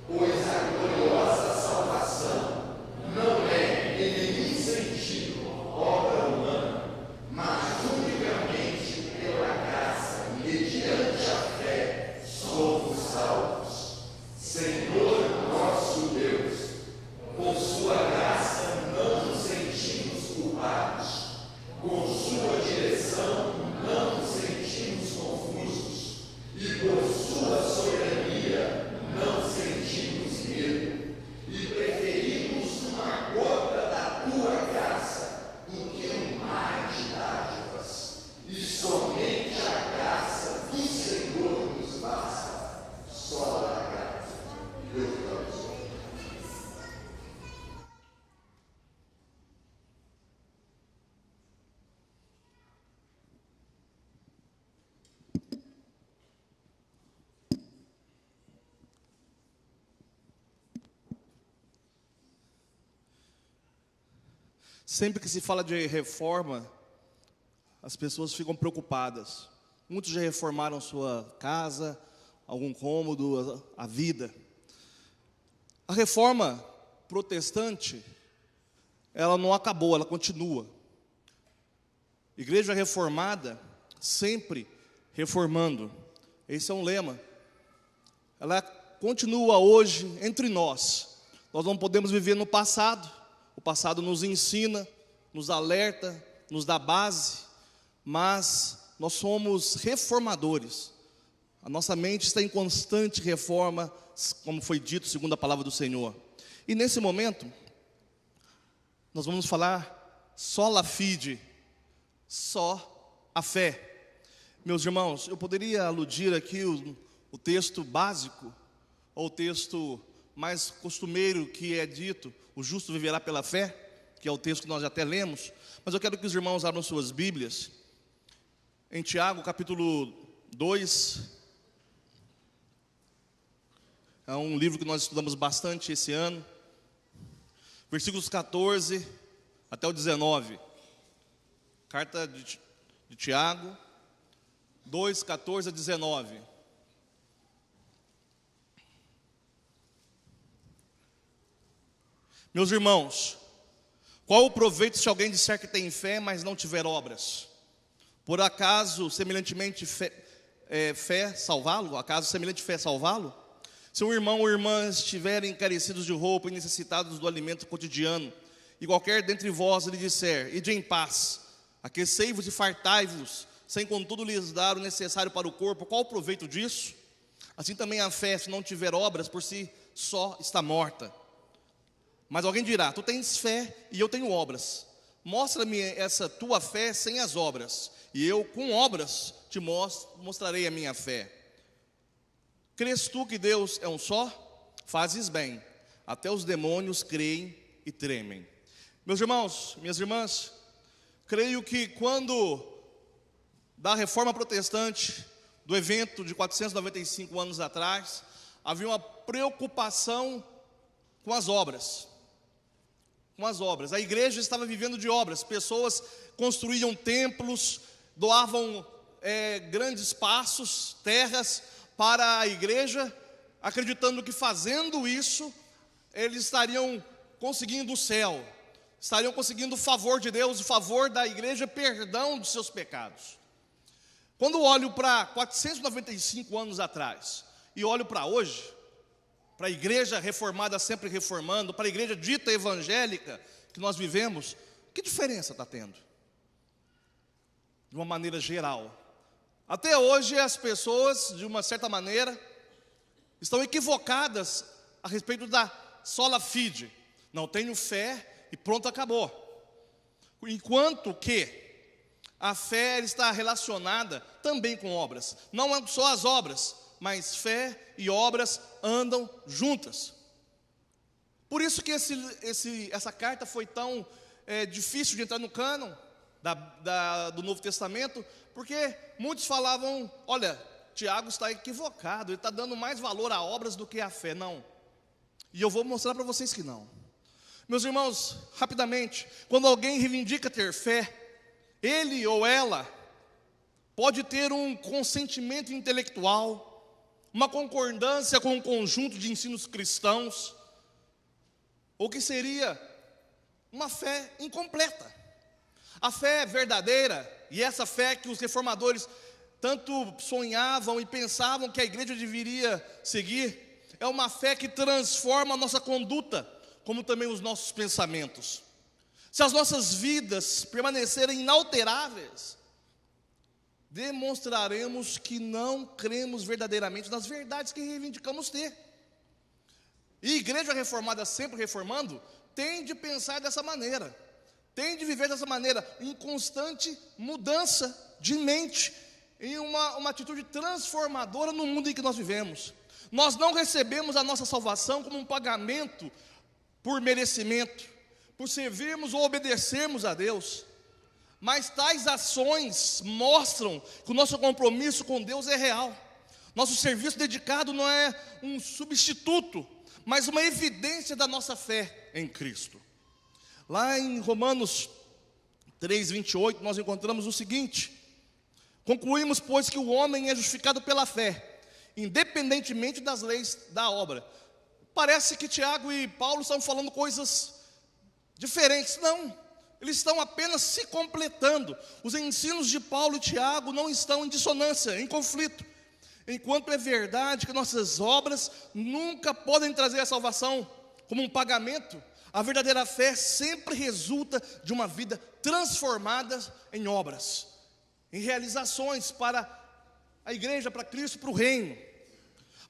pois a gloriosa salvação não é em nenhum sentido obra humana, mas unicamente pela graça, mediante a fé, somos salvos. Senhor nosso Deus, com sua graça não nos sentimos culpados, com sua direção não nos sentimos confusos, e por sua soberania não sentimos medo, e preferimos uma gota da tua graça do que um mar de dádivas, e somente a graça do Senhor nos basta, só a graça. Sempre que se fala de reforma, as pessoas ficam preocupadas. Muitos já reformaram sua casa, algum cômodo, a vida. A reforma protestante, ela não acabou, ela continua. Igreja reformada, sempre reformando. Esse é um lema. Ela continua hoje entre nós. Nós não podemos viver no passado. O passado nos ensina, nos alerta, nos dá base, mas nós somos reformadores. A nossa mente está em constante reforma, como foi dito segundo a palavra do Senhor. E nesse momento, nós vamos falar sola fide, só a fé. Meus irmãos, eu poderia aludir aqui o texto básico, ou o texto mais costumeiro que é dito: o justo viverá pela fé, que é o texto que nós até lemos, mas eu quero que os irmãos abram suas Bíblias, em Tiago capítulo 2, É um livro que nós estudamos bastante esse ano. Versículos 14 até o 19. Carta de Tiago, 2, 14 a 19. Meus irmãos, qual o proveito se alguém disser que tem fé, mas não tiver obras? Por acaso, semelhantemente, fé salvá-lo? Acaso semelhante fé salvá-lo? Se um irmão ou irmã estiverem carecidos de roupa e necessitados do alimento cotidiano, e qualquer dentre vós lhe disser, ide em paz, aquecei-vos e fartai-vos, sem contudo lhes dar o necessário para o corpo, qual o proveito disso? Assim também a fé, se não tiver obras, por si só está morta. Mas alguém dirá, tu tens fé e eu tenho obras. Mostra-me essa tua fé sem as obras, e eu com obras te mostrarei a minha fé. Crês tu que Deus é um só? Fazes bem, até os demônios creem e tremem. Meus irmãos, minhas irmãs, creio que quando da reforma protestante, do evento de 495 anos atrás, havia uma preocupação com as obras. Com as obras. A igreja estava vivendo de obras. Pessoas construíam templos, doavam grandes espaços, terras para a igreja, acreditando que fazendo isso, eles estariam conseguindo o céu, estariam conseguindo o favor de Deus, o favor da igreja, perdão dos seus pecados. Quando olho para 495 anos atrás e olho para hoje, para a igreja reformada sempre reformando, para a igreja dita evangélica que nós vivemos, que diferença está tendo? De uma maneira geral. Até hoje as pessoas, de uma certa maneira, estão equivocadas a respeito da sola fide. Não tenho fé e pronto, acabou. Enquanto que a fé está relacionada também com obras. Não é só as obras, mas fé e obras andam juntas. Por isso que essa carta foi tão difícil de entrar no cânon do Novo Testamento, porque muitos falavam, olha, Tiago está equivocado, ele está dando mais valor a obras do que a fé. Não, e eu vou mostrar para vocês que não. Meus irmãos, rapidamente, quando alguém reivindica ter fé, ele ou ela pode ter um consentimento intelectual, uma concordância com um conjunto de ensinos cristãos, ou que seria uma fé incompleta. A fé verdadeira, e essa fé que os reformadores tanto sonhavam e pensavam que a igreja deveria seguir, é uma fé que transforma a nossa conduta, como também os nossos pensamentos. Se as nossas vidas permanecerem inalteráveis, demonstraremos que não cremos verdadeiramente nas verdades que reivindicamos ter. E a igreja reformada, sempre reformando, tem de pensar dessa maneira, tem de viver dessa maneira, em constante mudança de mente, em uma atitude transformadora no mundo em que nós vivemos. Nós não recebemos a nossa salvação como um pagamento por merecimento, por servirmos ou obedecermos a Deus, mas tais ações mostram que o nosso compromisso com Deus é real. Nosso serviço dedicado não é um substituto, mas uma evidência da nossa fé em Cristo. Lá em Romanos 3:28 nós encontramos o seguinte: concluímos, pois, que o homem é justificado pela fé, independentemente das leis da obra. Parece que Tiago e Paulo estão falando coisas diferentes. Não, eles estão apenas se completando. Os ensinos de Paulo e Tiago não estão em dissonância, em conflito. Enquanto é verdade que nossas obras nunca podem trazer a salvação como um pagamento, a verdadeira fé sempre resulta de uma vida transformada em obras, em realizações para a igreja, para Cristo, para o reino.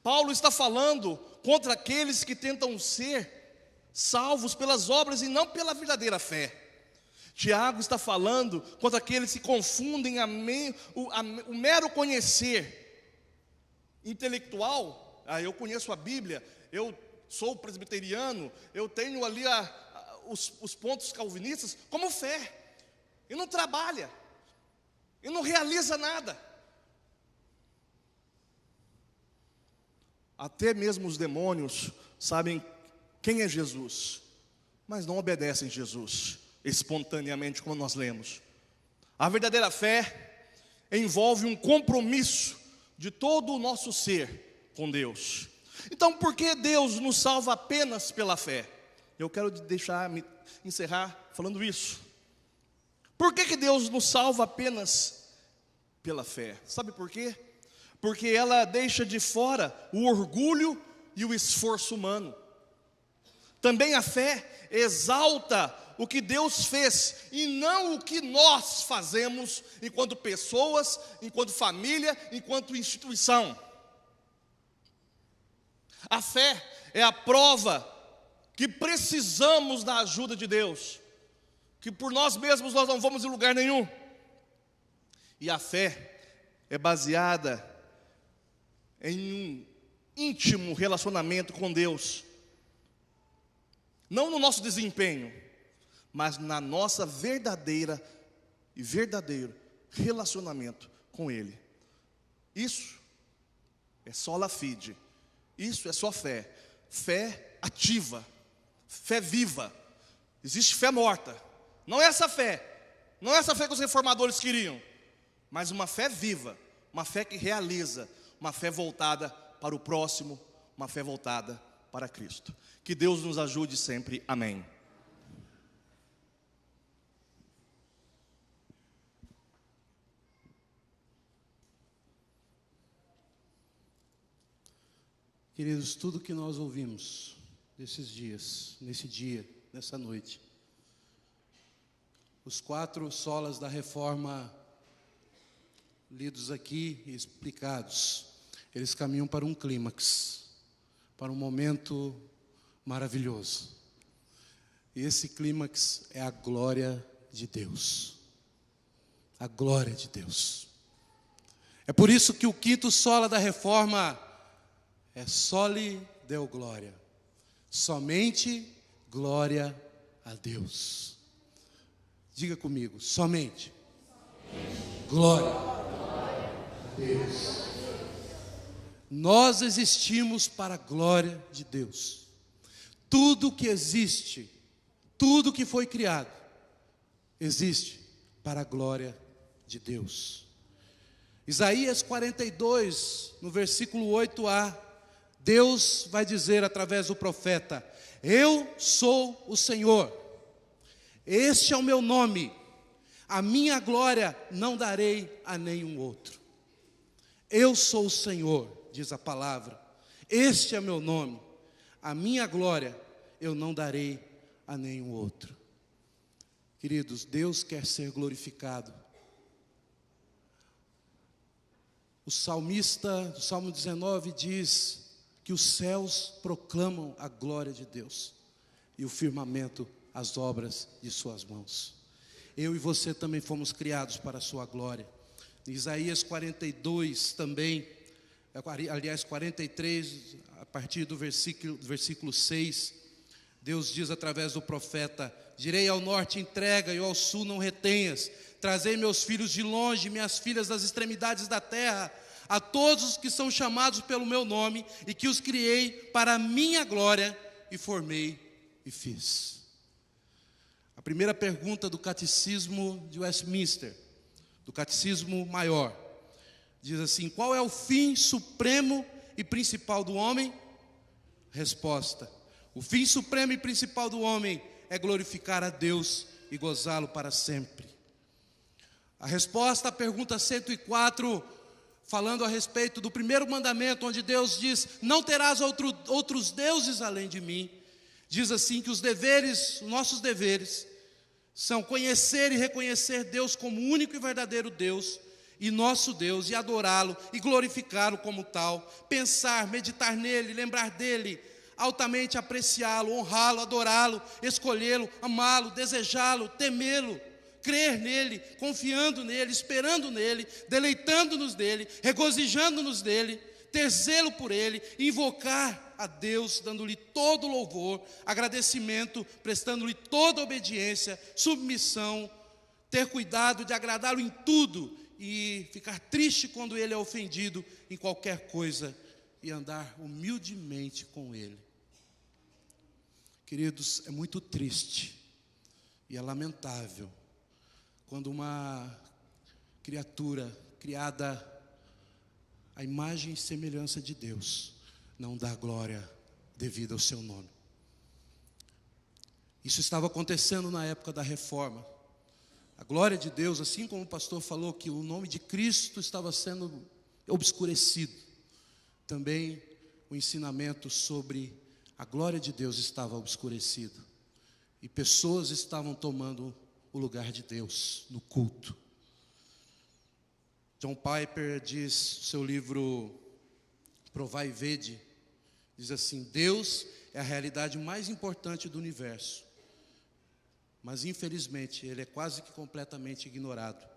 Paulo está falando contra aqueles que tentam ser salvos pelas obras e não pela verdadeira fé. Tiago está falando contra aqueles que confundem o mero conhecer intelectual. Eu conheço a Bíblia, eu sou presbiteriano, eu tenho ali os pontos calvinistas, como fé, e não trabalha, e não realiza nada. até mesmo os demônios sabem quem é Jesus, mas não obedecem Jesus espontaneamente, como nós lemos. A verdadeira fé envolve um compromisso de todo o nosso ser com Deus. Então, por que Deus nos salva apenas pela fé? Eu quero encerrar falando isso. Por que Deus nos salva apenas pela fé? Sabe por quê? Porque ela deixa de fora o orgulho e o esforço humano. Também a fé exalta o que Deus fez e não o que nós fazemos enquanto pessoas, enquanto família, enquanto instituição. A fé é a prova que precisamos da ajuda de Deus, que por nós mesmos nós não vamos em lugar nenhum. E a fé é baseada em um íntimo relacionamento com Deus, não no nosso desempenho, mas na nossa verdadeiro relacionamento com Ele. Isso é sola fide, isso é só fé, fé ativa, fé viva. Existe fé morta, não é essa fé que os reformadores queriam, mas uma fé viva, uma fé que realiza, uma fé voltada para o próximo, uma fé voltada para Cristo. Que Deus nos ajude sempre, amém. Queridos, tudo que nós ouvimos nesses dias, nesse dia, nessa noite, os 4 solas da reforma lidos aqui e explicados, eles caminham para um clímax, para um momento maravilhoso. E esse clímax é a glória de Deus. A glória de Deus. É por isso que o 5º sola da reforma é soli deo glória. Somente glória a Deus. Diga comigo, somente glória a Deus. Nós existimos para a glória de Deus. Tudo que existe, tudo que foi criado, existe para a glória de Deus. Isaías 42, no versículo 8a, Deus vai dizer através do profeta: eu sou o Senhor, este é o meu nome, a minha glória não darei a nenhum outro. Eu sou o Senhor, diz a palavra, este é meu nome, a minha glória eu não darei a nenhum outro. Queridos, Deus quer ser glorificado. O salmista, do Salmo 19, diz que os céus proclamam a glória de Deus e o firmamento as obras de suas mãos. Eu e você também fomos criados para a sua glória. Em Isaías 42 também, aliás 43, a partir do versículo 6, Deus diz através do profeta: direi ao norte, entrega, e ao sul não retenhas. Trazei meus filhos de longe, minhas filhas das extremidades da terra, a todos os que são chamados pelo meu nome, e que os criei para a minha glória, e formei e fiz. A primeira pergunta do Catecismo de Westminster, do Catecismo Maior, diz assim: qual é o fim supremo e principal do homem? Resposta: o fim supremo e principal do homem é glorificar a Deus e gozá-lo para sempre. A resposta à pergunta 104, falando a respeito do primeiro mandamento, onde Deus diz: não terás outros deuses além de mim, diz assim que os nossos deveres, são conhecer e reconhecer Deus como único e verdadeiro Deus, e nosso Deus, e adorá-lo, e glorificá-lo como tal, pensar, meditar nele, lembrar dele, altamente apreciá-lo, honrá-lo, adorá-lo, escolhê-lo, amá-lo, desejá-lo, temê-lo, crer nele, confiando nele, esperando nele, deleitando-nos nele, regozijando-nos nele, ter zelo por ele, invocar a Deus, dando-lhe todo louvor, agradecimento, prestando-lhe toda obediência, submissão, ter cuidado de agradá-lo em tudo e ficar triste quando ele é ofendido em qualquer coisa e andar humildemente com Ele. Queridos, é muito triste e é lamentável quando uma criatura criada à imagem e semelhança de Deus não dá glória devida ao seu nome. Isso estava acontecendo na época da reforma. A glória de Deus, assim como o pastor falou que o nome de Cristo estava sendo obscurecido, também o ensinamento sobre a glória de Deus estava obscurecido. E pessoas estavam tomando o lugar de Deus no culto. John Piper diz no seu livro Provai e Vede, diz assim: Deus é a realidade mais importante do universo, mas infelizmente Ele é quase que completamente ignorado.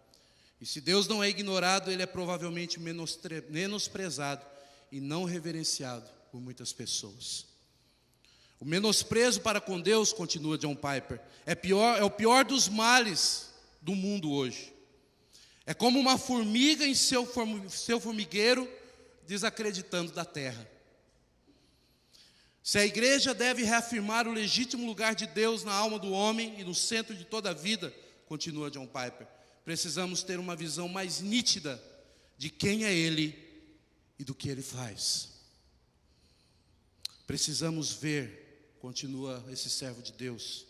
E se Deus não é ignorado, Ele é provavelmente menosprezado e não reverenciado por muitas pessoas. O menosprezo para com Deus, continua John Piper, é o pior dos males do mundo hoje. É como uma formiga em seu formigueiro, desacreditando da terra. Se a igreja deve reafirmar o legítimo lugar de Deus na alma do homem e no centro de toda a vida, continua John Piper, precisamos ter uma visão mais nítida de quem é Ele e do que Ele faz. Precisamos ver, continua esse servo de Deus,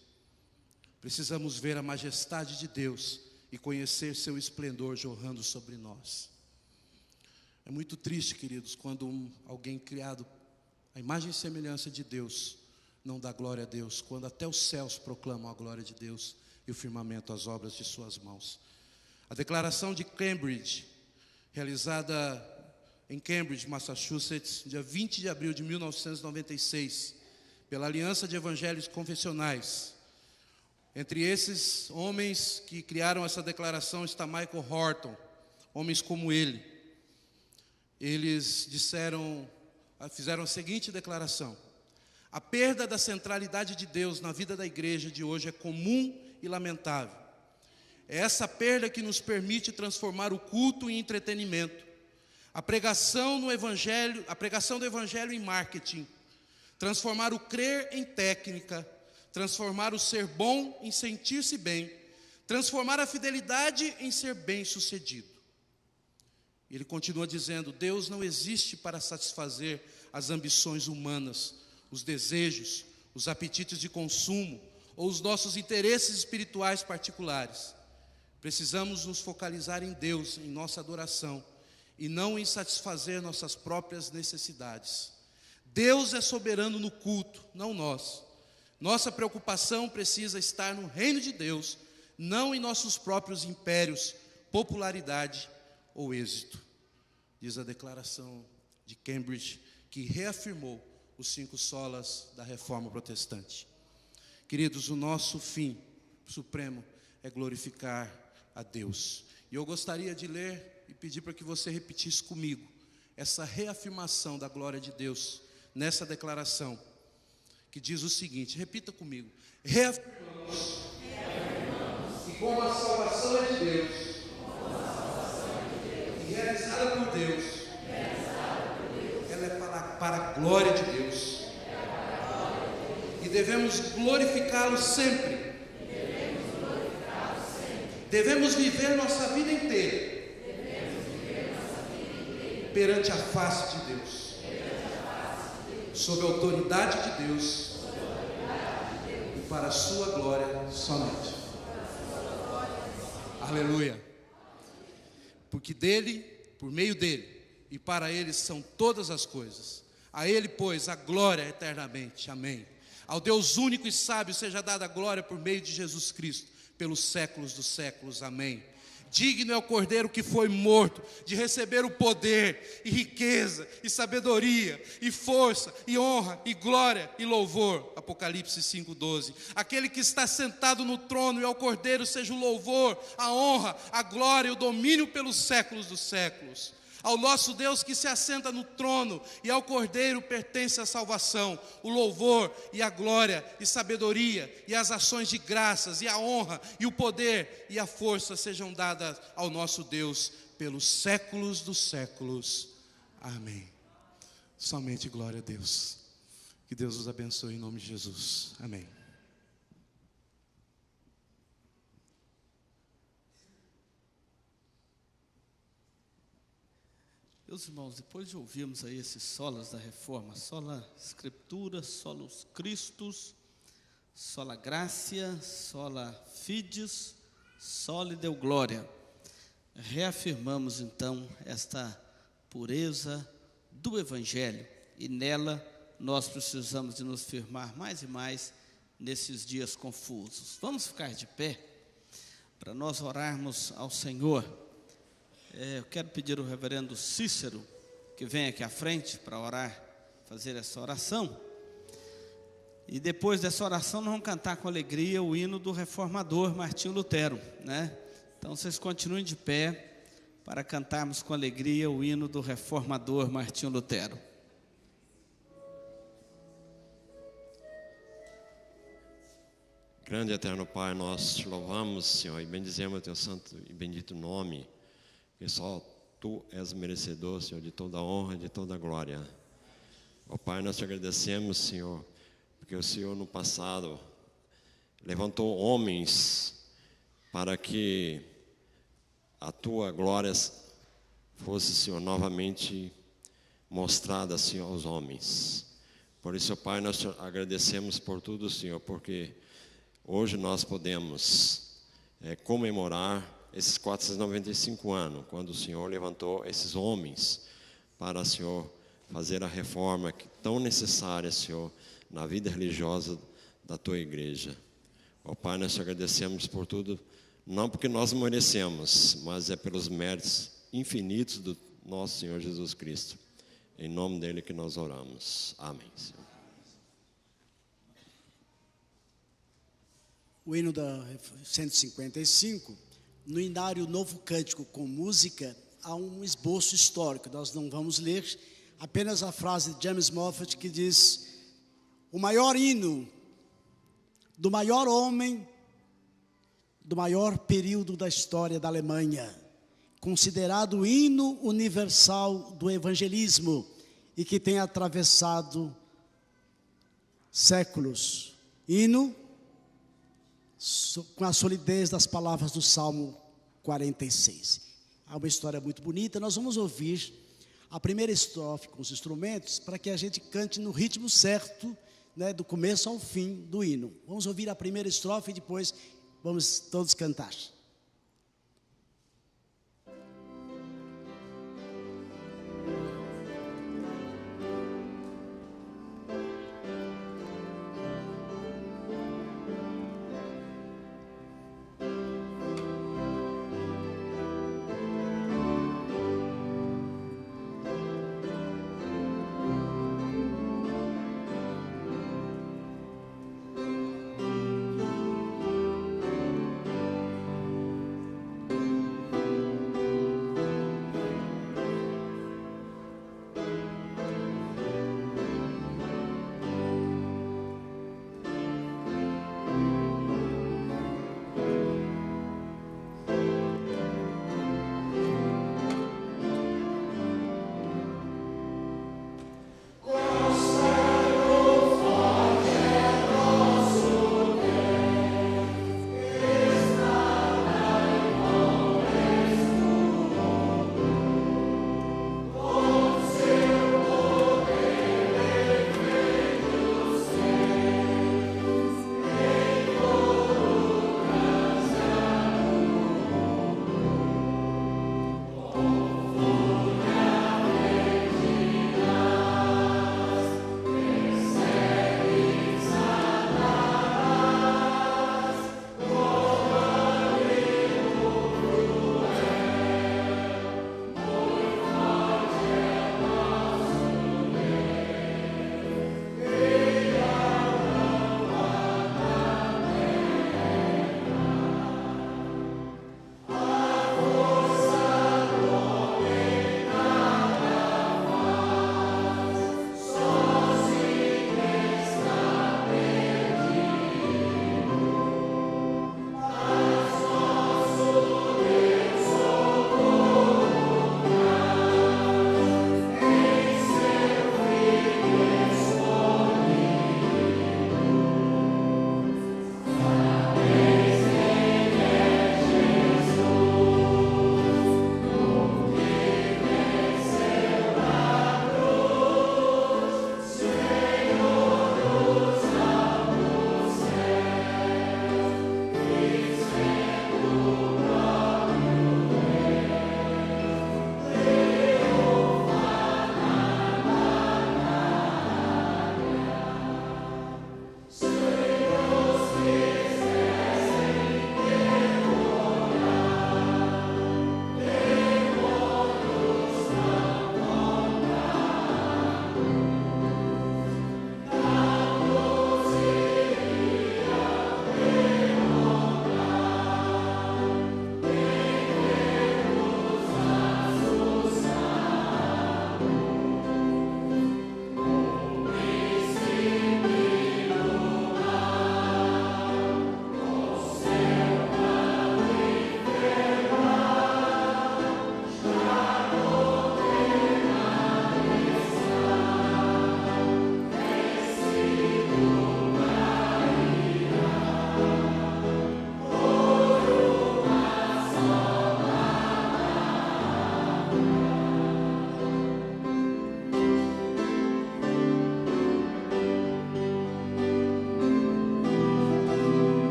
precisamos ver a majestade de Deus e conhecer seu esplendor jorrando sobre nós. É muito triste, queridos, quando alguém criado à imagem e semelhança de Deus não dá glória a Deus, quando até os céus proclamam a glória de Deus e o firmamento as obras de suas mãos. A declaração de Cambridge, realizada em Cambridge, Massachusetts, dia 20 de abril de 1996, pela Aliança de Evangelhos Confessionais. Entre esses homens que criaram essa declaração está Michael Horton, homens como ele. Eles fizeram a seguinte declaração: a perda da centralidade de Deus na vida da igreja de hoje é comum e lamentável. É essa perda que nos permite transformar o culto em entretenimento, a pregação do evangelho em marketing, transformar o crer em técnica, transformar o ser bom em sentir-se bem, transformar a fidelidade em ser bem-sucedido. Ele continua dizendo: Deus não existe para satisfazer as ambições humanas, os desejos, os apetites de consumo ou os nossos interesses espirituais particulares. Precisamos nos focalizar em Deus, em nossa adoração, e não em satisfazer nossas próprias necessidades. Deus é soberano no culto, não nós. Nossa preocupação precisa estar no reino de Deus, não em nossos próprios impérios, popularidade ou êxito. Diz a declaração de Cambridge, que reafirmou os 5 solas da reforma protestante. Queridos, o nosso fim supremo é glorificar a Deus. E eu gostaria de ler e pedir para que você repetisse comigo essa reafirmação da glória de Deus nessa declaração, que diz o seguinte: repita comigo: reafirmamos que como a salvação é de Deus e realizada por Deus, ela é para a glória de Deus, e devemos glorificá-lo sempre. Devemos viver nossa vida inteira perante a face de Deus, sob a autoridade de Deus e para a sua glória somente. Aleluia. Porque dele, por meio dele e para ele são todas as coisas. A ele, pois, a glória eternamente. Amém. Ao Deus único e sábio seja dada a glória por meio de Jesus Cristo, pelos séculos dos séculos. Amém. Digno é o Cordeiro que foi morto de receber o poder e riqueza e sabedoria e força e honra e glória e louvor. Apocalipse 5:12. Aquele que está sentado no trono, e ao Cordeiro seja o louvor, a honra, a glória e o domínio pelos séculos dos séculos. Ao nosso Deus que se assenta no trono e ao Cordeiro pertence a salvação, o louvor e a glória e sabedoria e as ações de graças e a honra e o poder e a força sejam dadas ao nosso Deus pelos séculos dos séculos. Amém. Somente glória a Deus. Que Deus os abençoe em nome de Jesus. Amém. Meus irmãos, depois de ouvirmos aí esses solas da reforma, sola Escritura, solos Christus, sola Gracia, sola Fides, soli Deo Glória, reafirmamos então esta pureza do Evangelho, e nela nós precisamos de nos firmar mais e mais nesses dias confusos. Vamos ficar de pé para nós orarmos ao Senhor. Eu quero pedir ao reverendo Cícero que venha aqui à frente para orar, fazer essa oração. E depois dessa oração nós vamos cantar com alegria o hino do reformador Martinho Lutero, né? Então vocês continuem de pé para cantarmos com alegria o hino do reformador Martinho Lutero. Grande e eterno Pai, nós te louvamos, Senhor, e bendizemos o teu santo e bendito nome, que só tu és merecedor, Senhor, de toda a honra e de toda a glória. Ó Pai, nós te agradecemos, Senhor, porque o Senhor no passado levantou homens para que a tua glória fosse, Senhor, novamente mostrada, Senhor, aos homens. Por isso, Pai, nós te agradecemos por tudo, Senhor, porque hoje nós podemos comemorar esses 495 anos, quando o Senhor levantou esses homens para, Senhor, fazer a reforma tão necessária, Senhor, na vida religiosa da tua igreja. Ó Pai, nós te agradecemos por tudo, não porque nós merecemos, mas é pelos méritos infinitos do nosso Senhor Jesus Cristo. Em nome dele que nós oramos. Amém, Senhor. O hino da 155, no inário Novo Cântico com música, há um esboço histórico. Nós não vamos ler, apenas a frase de James Moffat que diz: o maior hino do maior homem, do maior período da história da Alemanha, considerado o hino universal do evangelismo e que tem atravessado séculos. Hino com a solidez das palavras do Salmo 46. Há uma história muito bonita. Nós vamos ouvir a primeira estrofe com os instrumentos para que a gente cante no ritmo certo, né, do começo ao fim do hino. Vamos ouvir a primeira estrofe e depois vamos todos cantar.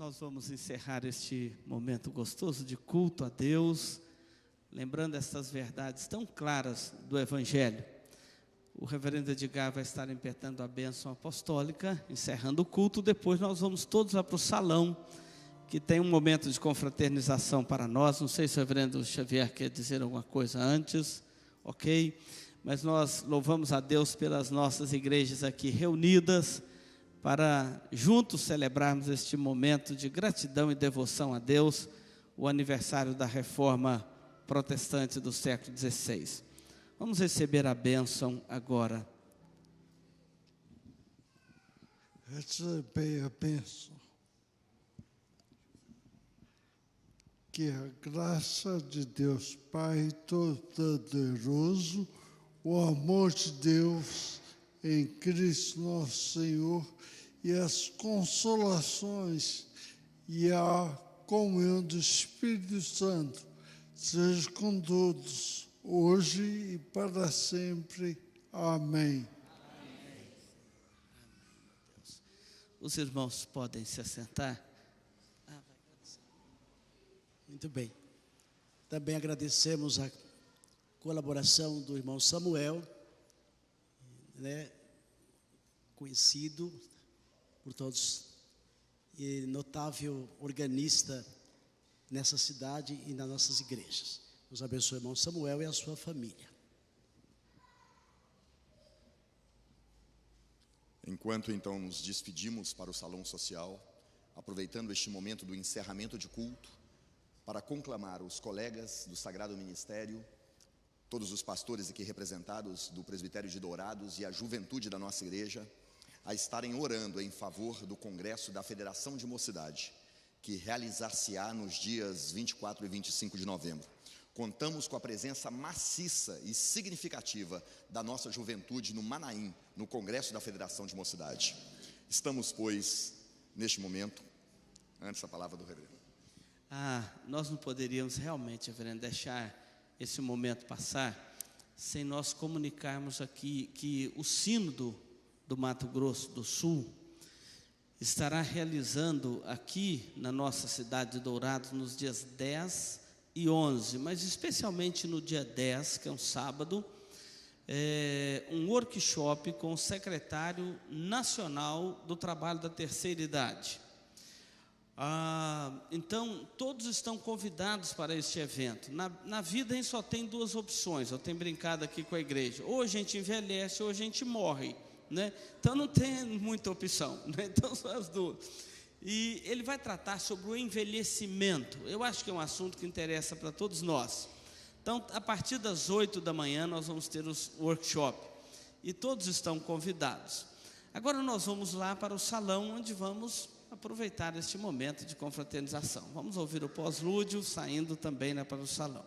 Nós vamos encerrar este momento gostoso de culto a Deus, lembrando essas verdades tão claras do Evangelho. O reverendo Edgar vai estar impetrando a bênção apostólica, encerrando o culto. Depois nós vamos todos lá para o salão, que tem um momento de confraternização para nós. Não sei se o reverendo Xavier quer dizer alguma coisa antes, ok? Mas nós louvamos a Deus pelas nossas igrejas aqui reunidas, para juntos celebrarmos este momento de gratidão e devoção a Deus, o aniversário da Reforma Protestante do século XVI. Vamos receber a bênção agora. Recebei a bênção. Que a graça de Deus Pai Todo-Poderoso, o amor de Deus em Cristo nosso Senhor e as consolações e a comunhão do Espírito Santo seja com todos, hoje e para sempre. Amém. Os irmãos podem se assentar. Muito bem. Também agradecemos a colaboração do irmão Samuel, conhecido por todos e notável organista nessa cidade e nas nossas igrejas. Deus abençoe o irmão Samuel e a sua família. Enquanto então nos despedimos para o salão social, aproveitando este momento do encerramento de culto, para conclamar os colegas do Sagrado Ministério, todos os pastores aqui representados do Presbitério de Dourados e a juventude da nossa igreja, a estarem orando em favor do Congresso da Federação de Mocidade, que realizar-se-á nos dias 24 e 25 de novembro. Contamos com a presença maciça e significativa da nossa juventude no Manaim, no Congresso da Federação de Mocidade. Estamos, pois, neste momento, antes da palavra do reverendo. Nós não poderíamos realmente, reverendo, deixar esse momento passar sem nós comunicarmos aqui que o Sínodo do Mato Grosso do Sul estará realizando aqui na nossa cidade de Dourados nos dias 10 e 11, mas especialmente no dia 10, que é um sábado, um workshop com o secretário nacional do trabalho da terceira idade. Então, todos estão convidados para este evento. Na vida a gente só tem duas opções. Eu tenho brincado aqui com a igreja: ou a gente envelhece ou a gente morre, né? Então não tem muita opção, né? Então são as duas. E ele vai tratar sobre o envelhecimento. Eu acho que é um assunto que interessa para todos nós. Então, a partir das 8 da manhã nós vamos ter os workshop e todos estão convidados. Agora nós vamos lá para o salão, onde vamos aproveitar este momento de confraternização. Vamos ouvir o pós-lúdio, saindo também para o salão.